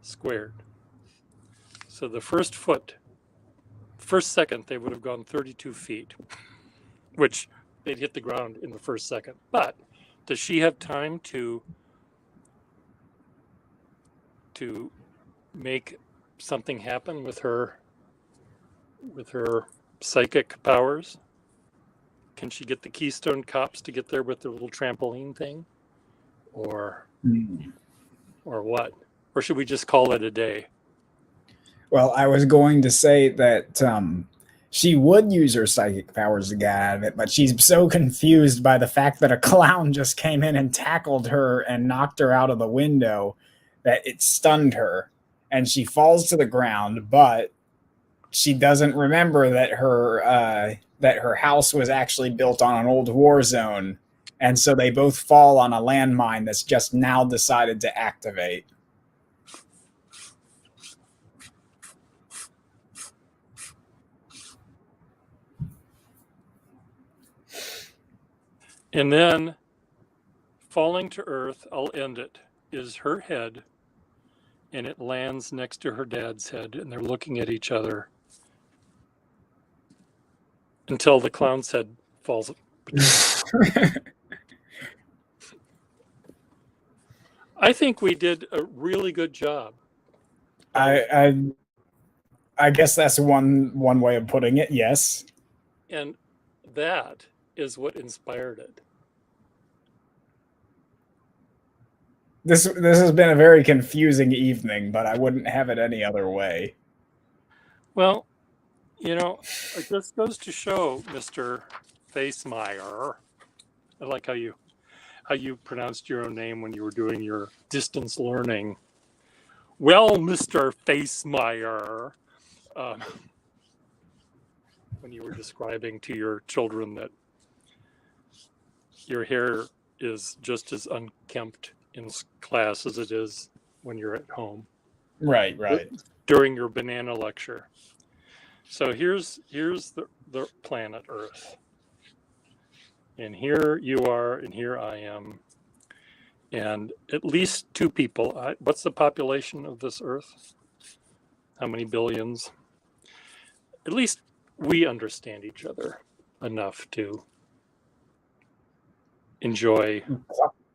Speaker 1: squared. So the first second, they would have gone 32 feet, which they'd hit the ground in the first second. But does she have time to make something happen with her psychic powers? Can she get the Keystone Cops to get there with their little trampoline thing? Or what? Or should we just call it a day?
Speaker 2: Well, I was going to say that she would use her psychic powers to get out of it, but she's so confused by the fact that a clown just came in and tackled her and knocked her out of the window that it stunned her, and she falls to the ground, but she doesn't remember that her house was actually built on an old war zone, and so they both fall on a landmine that's just now decided to activate.
Speaker 1: And then, falling to earth, I'll end it, is her head, and it lands next to her dad's head, and they're looking at each other until the clown's head falls. I think we did a really good job.
Speaker 2: I guess that's one way of putting it, yes.
Speaker 1: And that is what inspired it.
Speaker 2: This has been a very confusing evening, but I wouldn't have it any other way.
Speaker 1: Well, it just goes to show, Mr. Facemeyer. I like how you pronounced your own name when you were doing your distance learning. Well, Mr. Facemeyer, when you were describing to your children that your hair is just as unkempt in class as it is when you're at home.
Speaker 2: Right.
Speaker 1: During your banana lecture. So here's the planet Earth. And here you are, and here I am. And at least two people. What's the population of this Earth? How many billions? At least we understand each other enough to enjoy.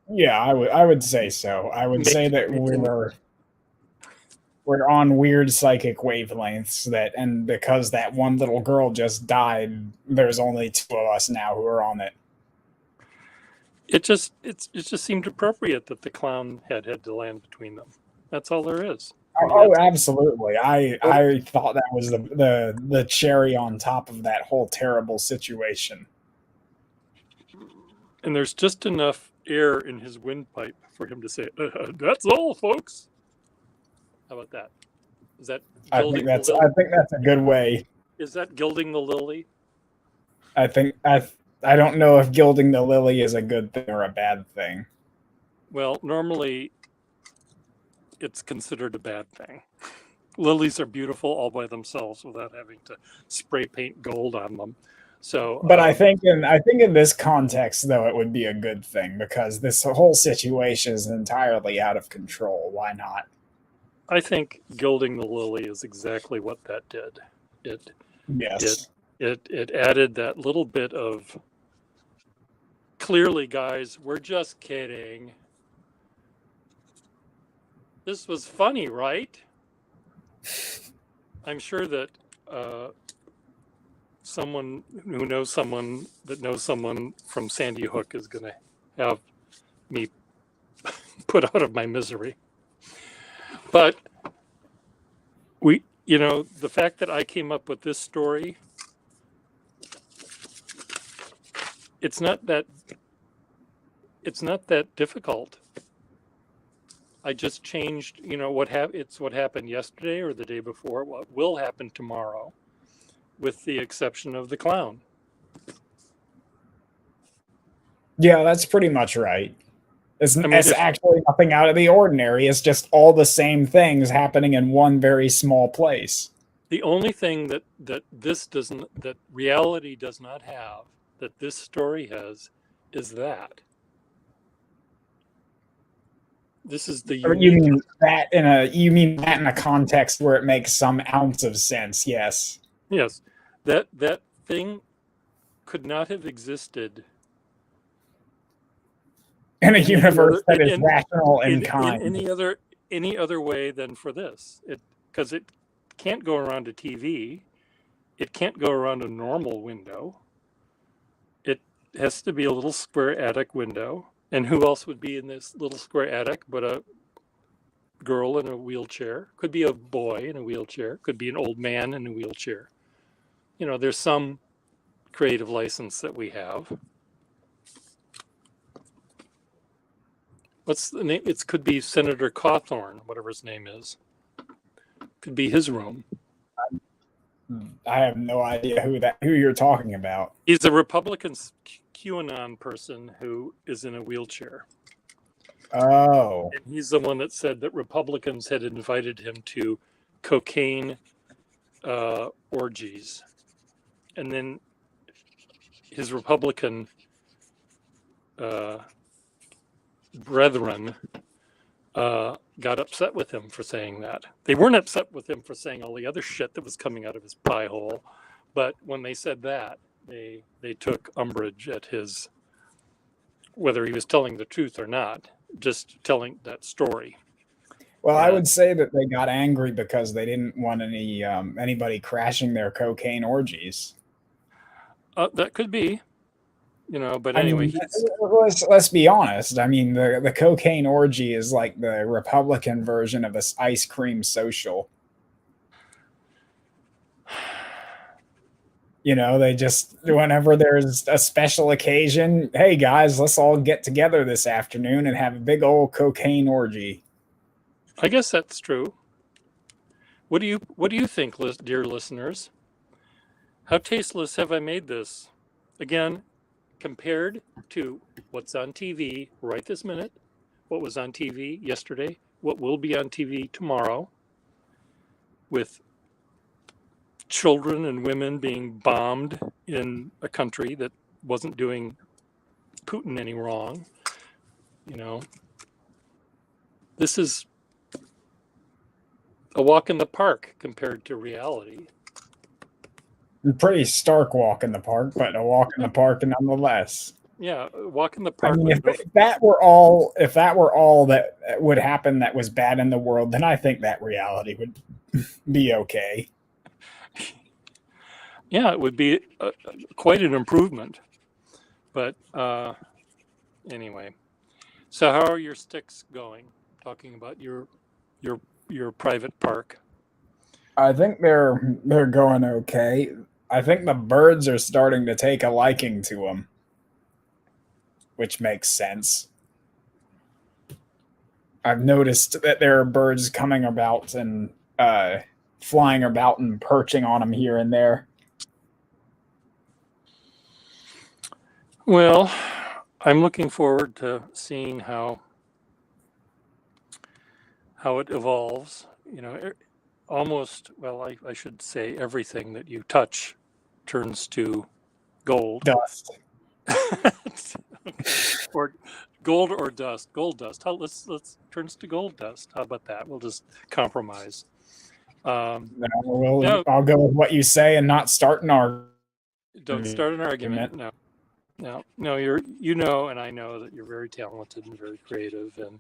Speaker 2: Yeah, I would say so. I would say that we're on weird psychic wavelengths and because that one little girl just died, there's only two of us now who are on it.
Speaker 1: It just seemed appropriate that the clown head had to land between them. That's all there is.
Speaker 2: Oh, absolutely. I thought that was the cherry on top of that whole terrible situation.
Speaker 1: And there's just enough air in his windpipe for him to say, "That's all, folks." How about that? Is that?
Speaker 2: I think that's a good way.
Speaker 1: Is that gilding the lily?
Speaker 2: I don't know if gilding the lily is a good thing or a bad thing.
Speaker 1: Well, normally it's considered a bad thing. Lilies are beautiful all by themselves without having to spray paint gold on them. So,
Speaker 2: But I think in this context, though, it would be a good thing because this whole situation is entirely out of control. Why not?
Speaker 1: I think gilding the lily is exactly what that did. It it
Speaker 2: Yes.
Speaker 1: it added that little bit of, clearly, guys, we're just kidding. This was funny, right? I'm sure that someone who knows someone that knows someone from Sandy Hook is going to have me put out of my misery. But the fact that I came up with this story, it's not that difficult. I just changed, it's what happened yesterday or the day before, what will happen tomorrow, with the exception of the clown.
Speaker 2: Yeah, that's pretty much right. It's,
Speaker 1: I mean,
Speaker 2: it's
Speaker 1: if
Speaker 2: actually nothing out of the ordinary. It's just all the same things happening in one very small place.
Speaker 1: the only thing that reality does not have, that this story has, is that this is the
Speaker 2: Or you
Speaker 1: unique.
Speaker 2: mean that in a context where it makes some ounce of sense? Yes.
Speaker 1: Yes, that thing could not have existed
Speaker 2: In a
Speaker 1: in any
Speaker 2: universe
Speaker 1: other
Speaker 2: that is rational and
Speaker 1: in
Speaker 2: kind.
Speaker 1: any other way than for this. Because it can't go around a TV, it can't go around a normal window. It has to be a little square attic window. And who else would be in this little square attic but a girl in a wheelchair? Could be a boy in a wheelchair, could be an old man in a wheelchair. There's some creative license that we have. What's the name? It could be Senator Cawthorn, whatever his name is. Could be his room.
Speaker 2: I have no idea who you're talking about.
Speaker 1: He's a Republican QAnon person who is in a wheelchair.
Speaker 2: Oh.
Speaker 1: And he's the one that said that Republicans had invited him to cocaine orgies. And then his Republican brethren got upset with him for saying that. They weren't upset with him for saying all the other shit that was coming out of his pie hole, but when they said that, they took umbrage at his, whether he was telling the truth or not, just telling that story.
Speaker 2: Well, I would say that they got angry because they didn't want anybody crashing their cocaine orgies.
Speaker 1: That could be, but
Speaker 2: I
Speaker 1: anyway,
Speaker 2: mean, let's be honest. I mean, the cocaine orgy is like the Republican version of this ice cream social. They just, whenever there's a special occasion, hey guys, let's all get together this afternoon and have a big old cocaine orgy.
Speaker 1: I guess that's true. What do you think, dear listeners? How tasteless have I made this? Again, compared to what's on TV right this minute, what was on TV yesterday, what will be on TV tomorrow, with children and women being bombed in a country that wasn't doing Putin any wrong. This is a walk in the park compared to reality.
Speaker 2: A pretty stark walk in the park, but a walk in the park nonetheless.
Speaker 1: Yeah, walk in the park.
Speaker 2: I mean, if that were all that would happen that was bad in the world, then I think that reality would be okay.
Speaker 1: Yeah, it would be quite an improvement. But anyway, so how are your sticks going? Talking about your private park.
Speaker 2: I think they're going okay. I think the birds are starting to take a liking to them, which makes sense. I've noticed that there are birds coming about and flying about and perching on them here and there.
Speaker 1: Well, I'm looking forward to seeing how it evolves. Almost, well, I should say everything that you touch turns to Gold.
Speaker 2: Dust.
Speaker 1: Okay. Or gold or dust. Gold dust. Let's turns to gold dust. How about that? We'll just compromise. No,
Speaker 2: I'll go with what you say and not start an argument.
Speaker 1: don't start an argument. No. And I know that you're very talented and very creative, and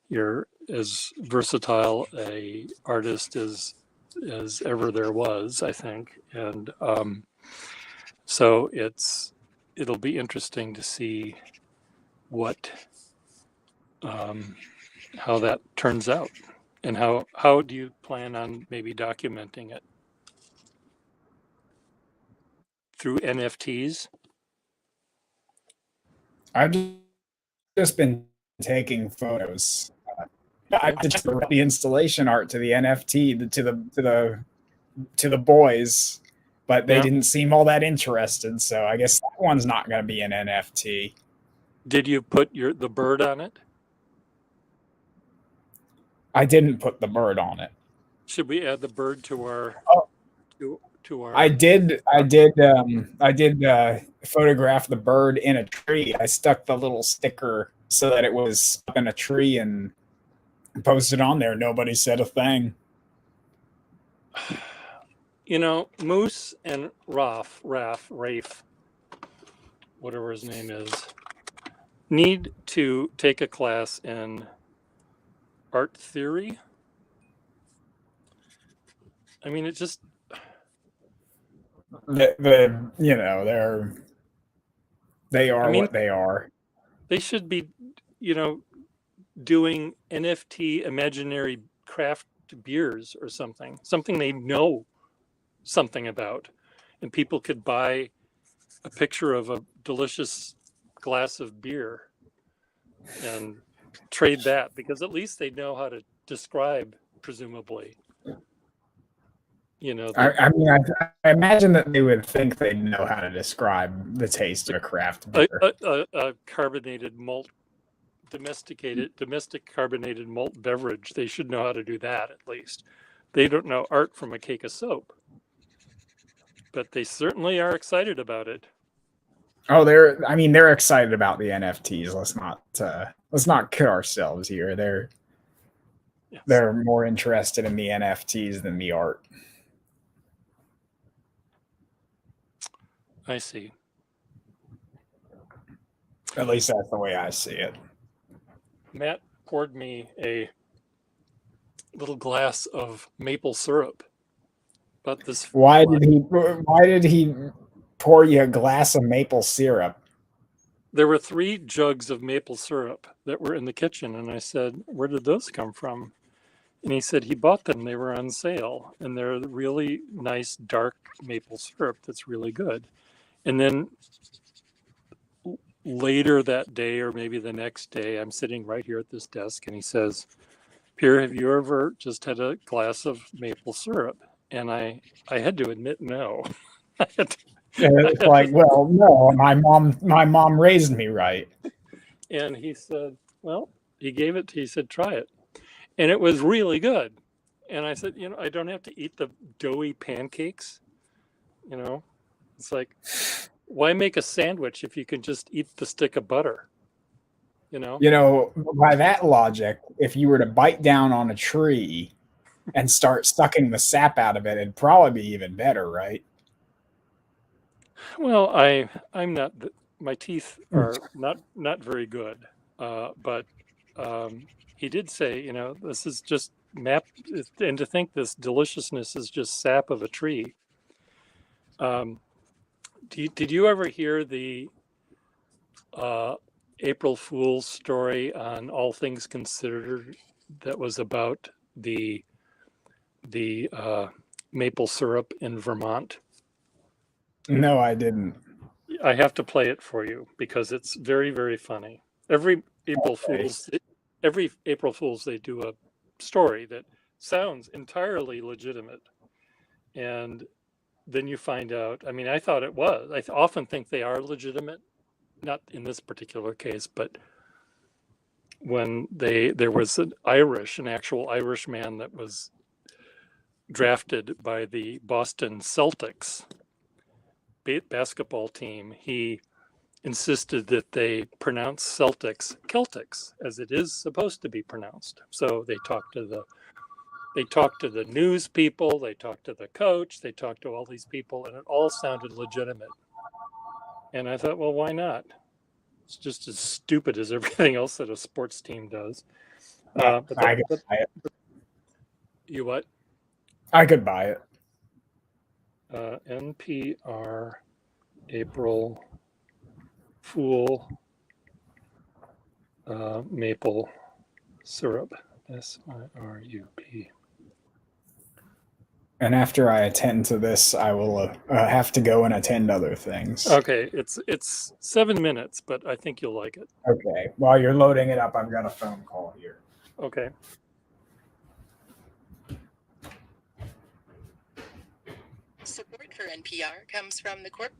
Speaker 1: you're as versatile a artist as ever there was, I think. And so it'll be interesting to see what how that turns out, and how do you plan on maybe documenting it through NFTs?
Speaker 2: I've just been taking photos. I just brought the installation art to the NFT to the boys, but they didn't seem all that interested. So I guess that one's not going to be an NFT.
Speaker 1: Did you put the bird on it?
Speaker 2: I didn't put the bird on it.
Speaker 1: Should we add the bird to our? To our.
Speaker 2: I did photograph the bird in a tree. I stuck the little sticker so that it was up in a tree and posted on there. Nobody said a thing.
Speaker 1: Moose and Rafe, whatever his name is, need to take a class in art theory. I mean, it just
Speaker 2: they are what they are.
Speaker 1: They should be, doing NFT imaginary craft beers or something they know something about, and people could buy a picture of a delicious glass of beer and trade that, because at least they know how to describe, presumably.
Speaker 2: I imagine that they would think they know how to describe the taste of a craft beer.
Speaker 1: A carbonated malt, domestic carbonated malt beverage. They should know how to do that, at least. They don't know art from a cake of soap, but they certainly are excited about it.
Speaker 2: Oh, they're excited about the NFTs. Let's not kid ourselves here. They're more interested in the NFTs than the art.
Speaker 1: I see.
Speaker 2: At least that's the way I see it.
Speaker 1: Matt poured me a little glass of maple syrup. But
Speaker 2: why did he pour you a glass of maple syrup?
Speaker 1: There were 3 jugs of maple syrup that were in the kitchen, and I said, "Where did those come from?" And he said he bought them. They were on sale, and they're really nice dark maple syrup that's really good. And then later that day, or maybe the next day, I'm sitting right here at this desk, and he says, "Pierre, have you ever just had a glass of maple syrup?" And I had to admit no.
Speaker 2: It's like, well, no, my mom raised me right.
Speaker 1: And he said, well, he said, try it. And it was really good. And I said, I don't have to eat the doughy pancakes. It's like, why make a sandwich if you can just eat the stick of butter?
Speaker 2: By that logic, if you were to bite down on a tree and start sucking the sap out of it, it'd probably be even better, right?
Speaker 1: Well, I'm not. My teeth are not very good, but he did say, this is just and to think this deliciousness is just sap of a tree. Did you ever hear the April Fool's story on All Things Considered that was about the maple syrup in Vermont?
Speaker 2: No, I didn't.
Speaker 1: I have to play it for you because it's very, very funny. Every April Fool's they do a story that sounds entirely legitimate, and then you find out. I mean, I thought it was. I often think they are legitimate, not in this particular case, but when there was an actual Irish man that was drafted by the Boston Celtics, basketball team, he insisted that they pronounce Celtics, as it is supposed to be pronounced. So they talked to the news people, they talked to the coach, they talked to all these people, and it all sounded legitimate. And I thought, well, why not? It's just as stupid as everything else that a sports team does. You what?
Speaker 2: I could buy it.
Speaker 1: NPR April Fool maple syrup. SIRUP.
Speaker 2: And after I attend to this, I will have to go and attend other things.
Speaker 1: Okay, it's 7 minutes, but I think you'll like it.
Speaker 2: Okay. While you're loading it up, I've got a phone call here.
Speaker 1: Okay.
Speaker 3: Support for NPR comes from the corp.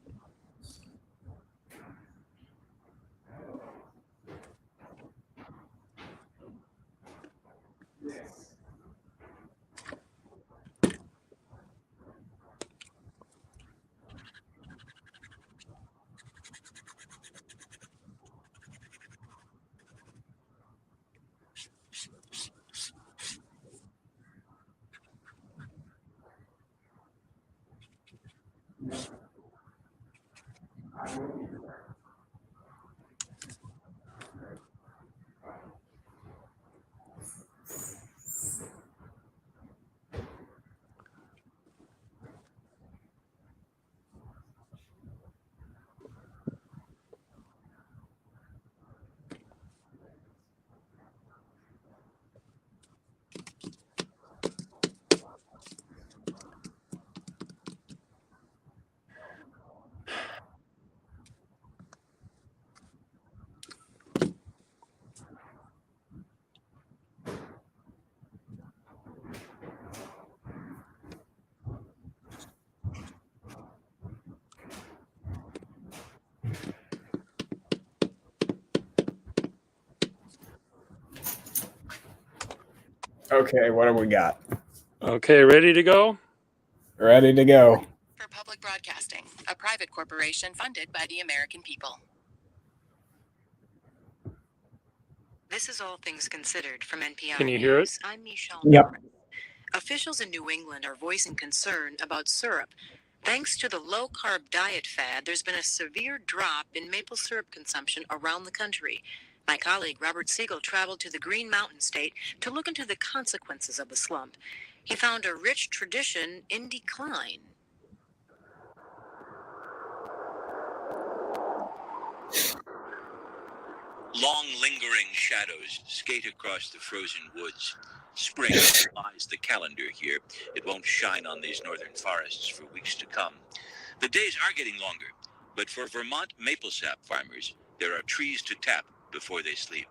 Speaker 2: Okay, what do we got?
Speaker 1: Okay, ready to go?
Speaker 2: Ready to go.
Speaker 3: For Public Broadcasting, a private corporation funded by the American people.
Speaker 4: This is All Things Considered from NPR
Speaker 1: Can you hear it?
Speaker 4: News. I'm Michelle.
Speaker 2: Yep.
Speaker 4: Norris. Officials in New England are voicing concern about syrup. Thanks to the low-carb diet fad, there's been a severe drop in maple syrup consumption around the country. My colleague Robert Siegel traveled to the Green Mountain State to look into the consequences of the slump. He found a rich tradition in decline.
Speaker 5: Long lingering shadows skate across the frozen woods. Spring lies the calendar here. It won't shine on these northern forests for weeks to come. The days are getting longer, but for Vermont maple sap farmers, there are trees to tap before they sleep.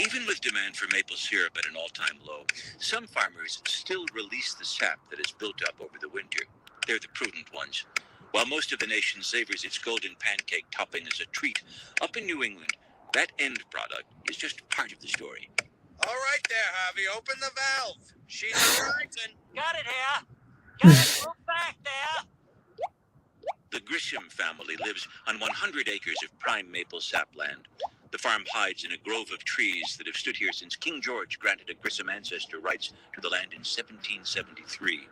Speaker 5: Even with demand for maple syrup at an all-time low, some farmers still release the sap that is built up over the winter. They're the prudent ones. While most of the nation savors its golden pancake topping as a treat, up in New England, that end product is just part of the story.
Speaker 6: All right there, Javi. Open the valve. She's horizon.
Speaker 7: Got it here. Got it. Move back there.
Speaker 5: The Grisham family lives on 100 acres of prime maple sap land. The farm hides in a grove of trees that have stood here since King George granted a Grisham ancestor rights to the land in 1773.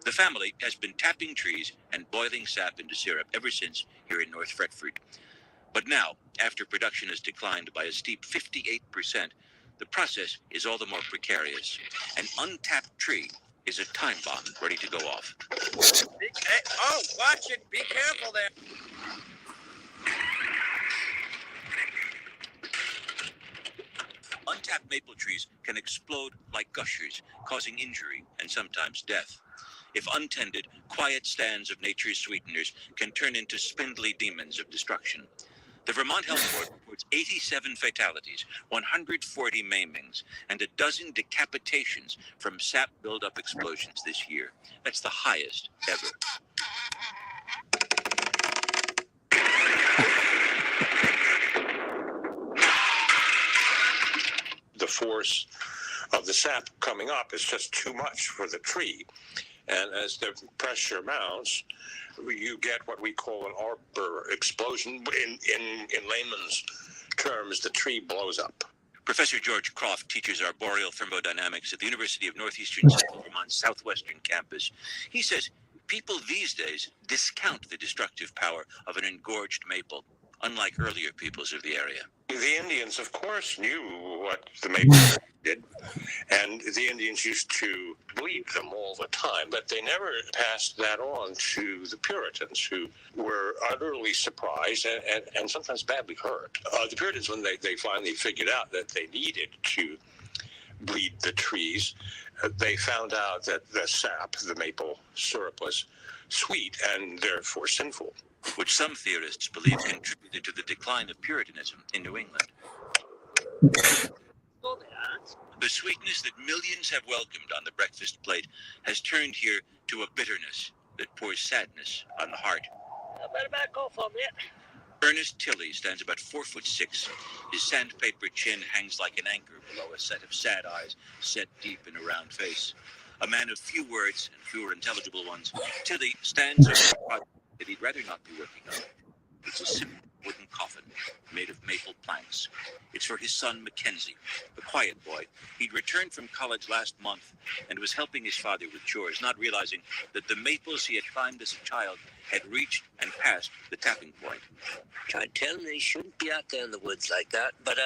Speaker 5: The family has been tapping trees and boiling sap into syrup ever since here in North Fretford. But now, after production has declined by a steep 58%, the process is all the more precarious. An untapped tree is a time bomb ready to go off.
Speaker 6: Oh, watch it. Be careful there.
Speaker 5: Untapped maple trees can explode like gushers, causing injury and sometimes death. If untended, quiet stands of nature's sweeteners can turn into spindly demons of destruction. The Vermont Health Board reports 87 fatalities, 140 maimings, and a dozen decapitations from sap buildup explosions this year. That's the highest ever.
Speaker 8: The force of the sap coming up is just too much for the tree. And as the pressure mounts, you get what we call an arbor explosion. In layman's terms, the tree blows up.
Speaker 5: Professor George Croft teaches arboreal thermodynamics at the University of Northeastern Central Vermont's southwestern campus. He says people these days discount the destructive power of an engorged maple, unlike earlier peoples of the area.
Speaker 8: The Indians, of course, knew what the maple did, and the Indians used to bleed them all the time, but they never passed that on to the Puritans, who were utterly surprised and sometimes badly hurt. The Puritans, when they finally figured out that they needed to bleed the trees, they found out that the sap, the maple syrup, was sweet and therefore sinful,
Speaker 5: which some theorists believe contributed to the decline of Puritanism in New England. The sweetness that millions have welcomed on the breakfast plate has turned here to a bitterness that pours sadness on the heart.
Speaker 7: I better back off a bit.
Speaker 5: Ernest Tilley stands about 4'6". His sandpaper chin hangs like an anchor below a set of sad eyes set deep in a round face. A man of few words and fewer intelligible ones, Tilley stands over a project that he'd rather not be working on. It's a simple wooden coffin made of maple planks. It's for his son Mackenzie, a quiet boy. He'd returned from college last month and was helping his father with chores, not realizing that the maples he had climbed as a child had reached and passed the tapping point.
Speaker 9: Tried to tell him they shouldn't be out there in the woods like that, but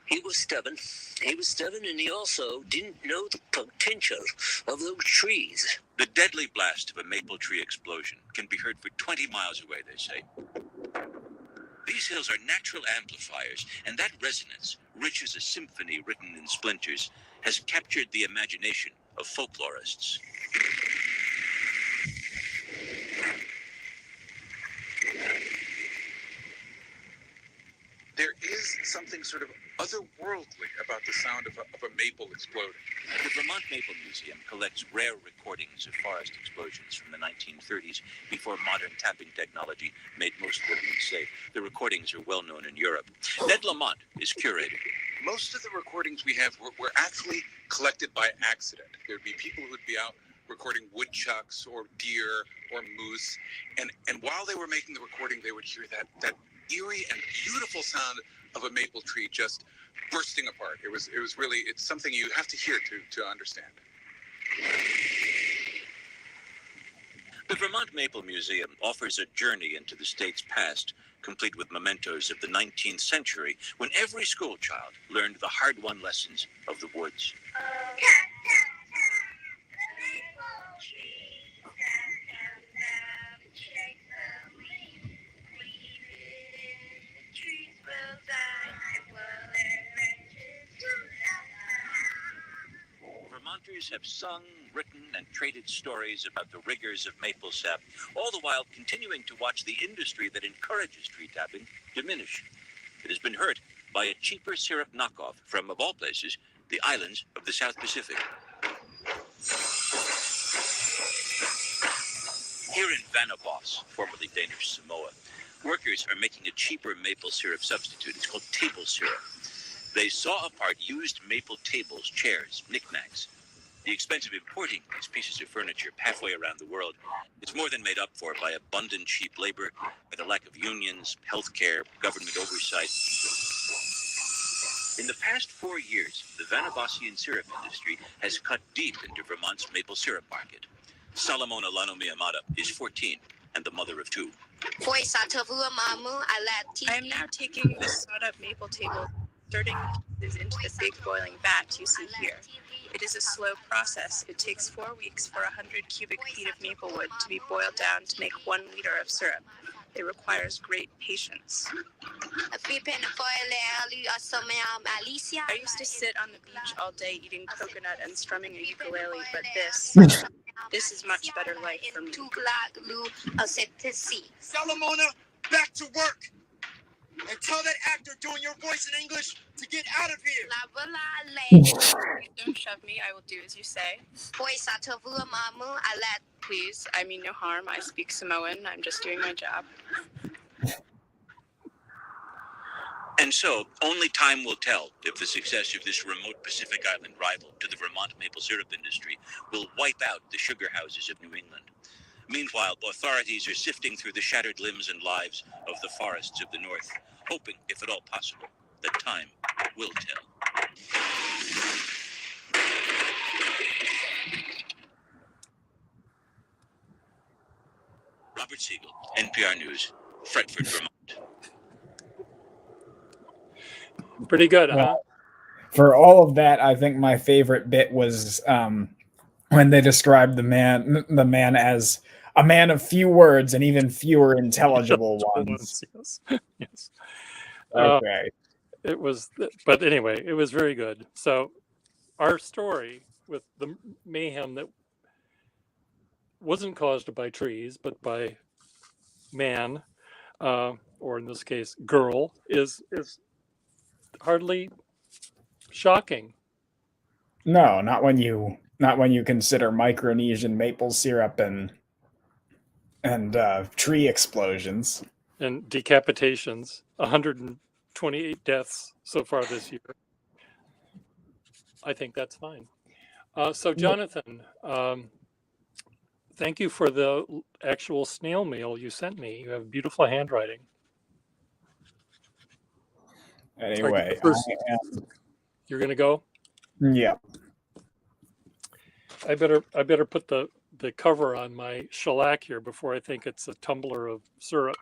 Speaker 9: he was stubborn. He was stubborn, and he also didn't know the potential of those trees.
Speaker 5: The deadly blast of a maple tree explosion can be heard for 20 miles away, they say. These hills are natural amplifiers, and that resonance, rich as a symphony written in splinters, has captured the imagination of folklorists.
Speaker 10: There is something sort of otherworldly about the sound of a maple exploding.
Speaker 5: The Vermont Maple Museum collects rare recordings of forest explosions from the 1930s, before modern tapping technology made most woodland safe. The recordings are well known in Europe. Ned Lamont is curator.
Speaker 10: Most of the recordings we have were actually collected by accident. There would be people who would be out recording woodchucks or deer or moose, and while they were making the recording, they would hear that eerie and beautiful sound of a maple tree just bursting apart. It was really, it's something you have to hear to understand.
Speaker 5: The Vermont Maple Museum offers a journey into the state's past, complete with mementos of the 19th century, when every school child learned the hard-won lessons of the woods. Vermonters have sung, written, and traded stories about the rigors of maple sap, all the while continuing to watch the industry that encourages tree tapping diminish. It has been hurt by a cheaper syrup knockoff from, of all places, the islands of the South Pacific. Here in Vanabos, formerly Danish Samoa, workers are making a cheaper maple syrup substitute. It's called table syrup. They saw apart used maple tables, chairs, knickknacks. The expense of importing these pieces of furniture halfway around the world is more than made up for by abundant cheap labor, by the lack of unions, healthcare, government oversight. In the past 4 years, the Vanabosian syrup industry has cut deep into Vermont's maple syrup market. Salomona Lano-Miyamada is 14 and the mother of 2.
Speaker 11: I am now taking the sawed-up maple table, inserting pieces into the big boiling vat you see here. It is a slow process. It takes 4 weeks for 100 cubic feet of maple wood to be boiled down to make 1 liter of syrup. It requires great patience. I used to sit on the beach all day eating coconut and strumming a ukulele, but this is much better life for me.
Speaker 6: Salomona, back to work! And tell that actor doing your voice in English to get out of here!
Speaker 11: Don't shove me, I will do as you say. Please, I mean no harm. I speak Samoan. I'm just doing my job.
Speaker 5: And so, only time will tell if the success of this remote Pacific Island rival to the Vermont maple syrup industry will wipe out the sugar houses of New England. Meanwhile, authorities are sifting through the shattered limbs and lives of the forests of the North, hoping, if at all possible, that time will tell. Robert Siegel, NPR News, Fredford, Vermont.
Speaker 1: Pretty good, huh?
Speaker 2: Well, for all of that, I think my favorite bit was when they described the man as a man of few words and even fewer intelligible ones.
Speaker 1: Yes. Yes.
Speaker 2: Okay.
Speaker 1: It was, but anyway, it was very good. So our story with the mayhem that wasn't caused by trees, but by man, or in this case, girl, is hardly shocking.
Speaker 2: No, not when you consider Micronesian maple syrup and tree explosions.
Speaker 1: And decapitations, 128 deaths so far this year. I think that's fine. So Jonathan, thank you for the actual snail mail you sent me. You have beautiful handwriting.
Speaker 2: Anyway,
Speaker 1: you're going to go?
Speaker 2: Yeah.
Speaker 1: I better put the cover on my shellac here before I think it's a tumbler of syrup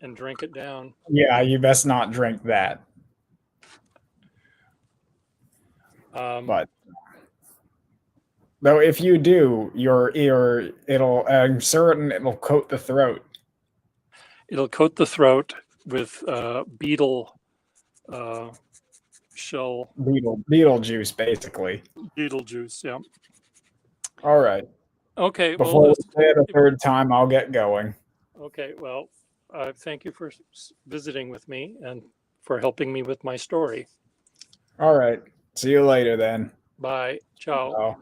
Speaker 1: and drink it down.
Speaker 2: Yeah, you best not drink that. But though, if you do, I'm certain it'll coat the throat.
Speaker 1: It'll coat the throat with beetle shell.
Speaker 2: Beetle juice, basically.
Speaker 1: Beetle juice, yeah.
Speaker 2: All right.
Speaker 1: Okay.
Speaker 2: Before
Speaker 1: well,
Speaker 2: we say it a third time, I'll get going.
Speaker 1: Okay. Well, thank you for visiting with me and for helping me with my story.
Speaker 2: All right. See you later then.
Speaker 1: Bye. Ciao.
Speaker 2: Ciao.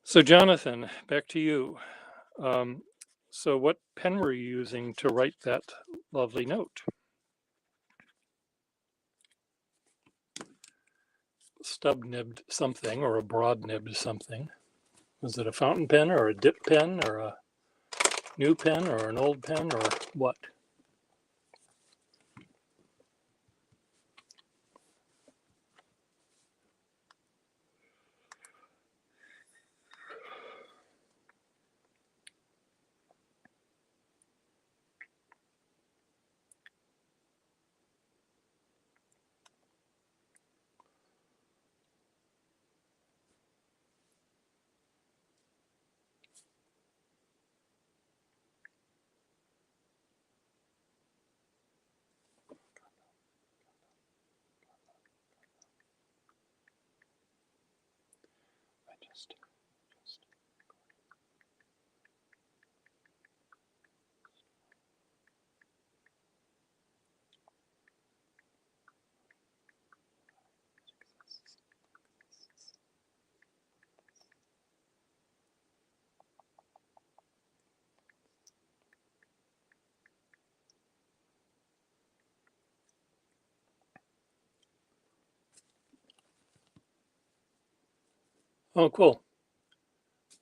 Speaker 1: So, Jonathan, back to you. So what pen were you using to write that lovely note? Stub-nibbed something or a broad-nibbed something. Was it a fountain pen or a dip pen or a new pen or an old pen or what? Oh, cool.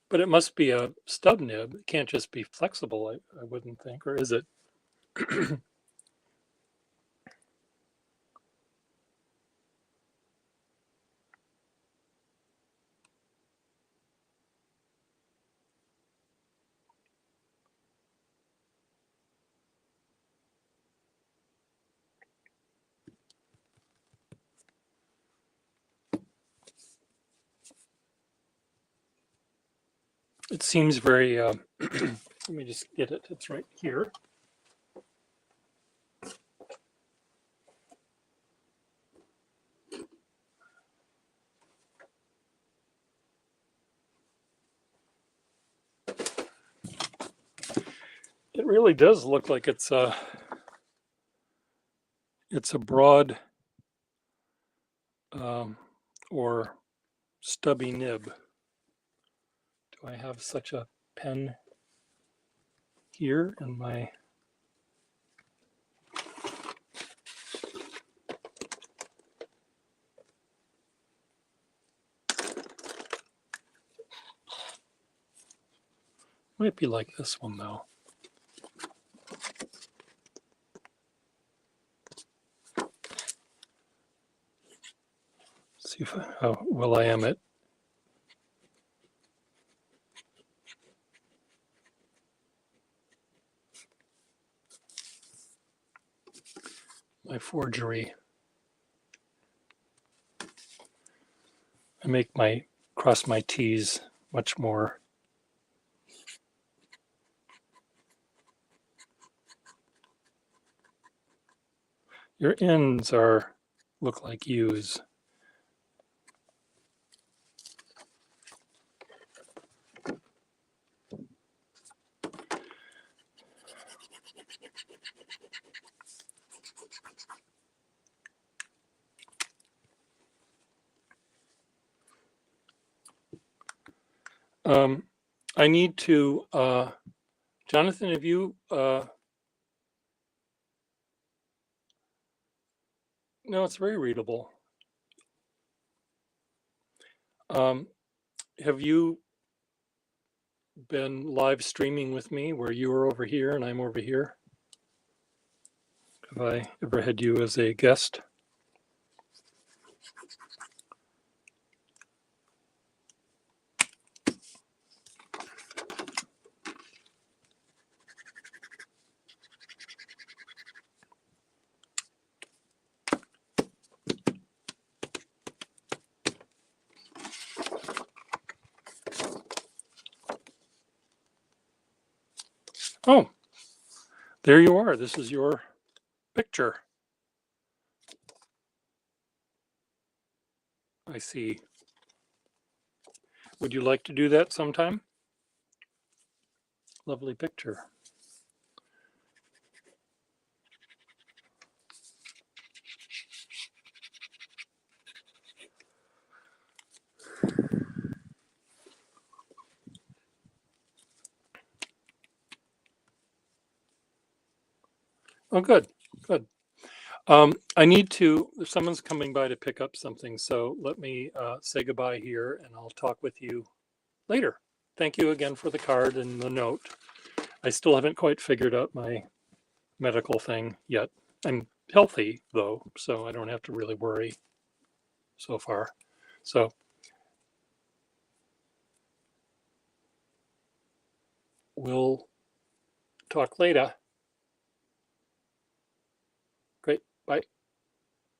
Speaker 1: But it must be a stub nib. It can't just be flexible, I wouldn't think, or is it? It seems very, let me just get it. It's right here. It really does look like it's a broad or stubby nib. Do I have such a pen here in my Might be like this one though. See if how well I am at my forgery. I make my cross my T's much more. Your N's look like U's. I need to, Jonathan, have you, no, it's very readable. Have you been live streaming with me where you are over here and I'm over here? Have I ever had you as a guest? Oh, there you are. This is your picture. I see. Would you like to do that sometime? Lovely picture. Oh, good, good. I need to, someone's coming by to pick up something, so let me say goodbye here and I'll talk with you later. Thank you again for the card and the note. I still haven't quite figured out my medical thing yet. I'm healthy though, so I don't have to really worry so far. So we'll talk later. Great, bye.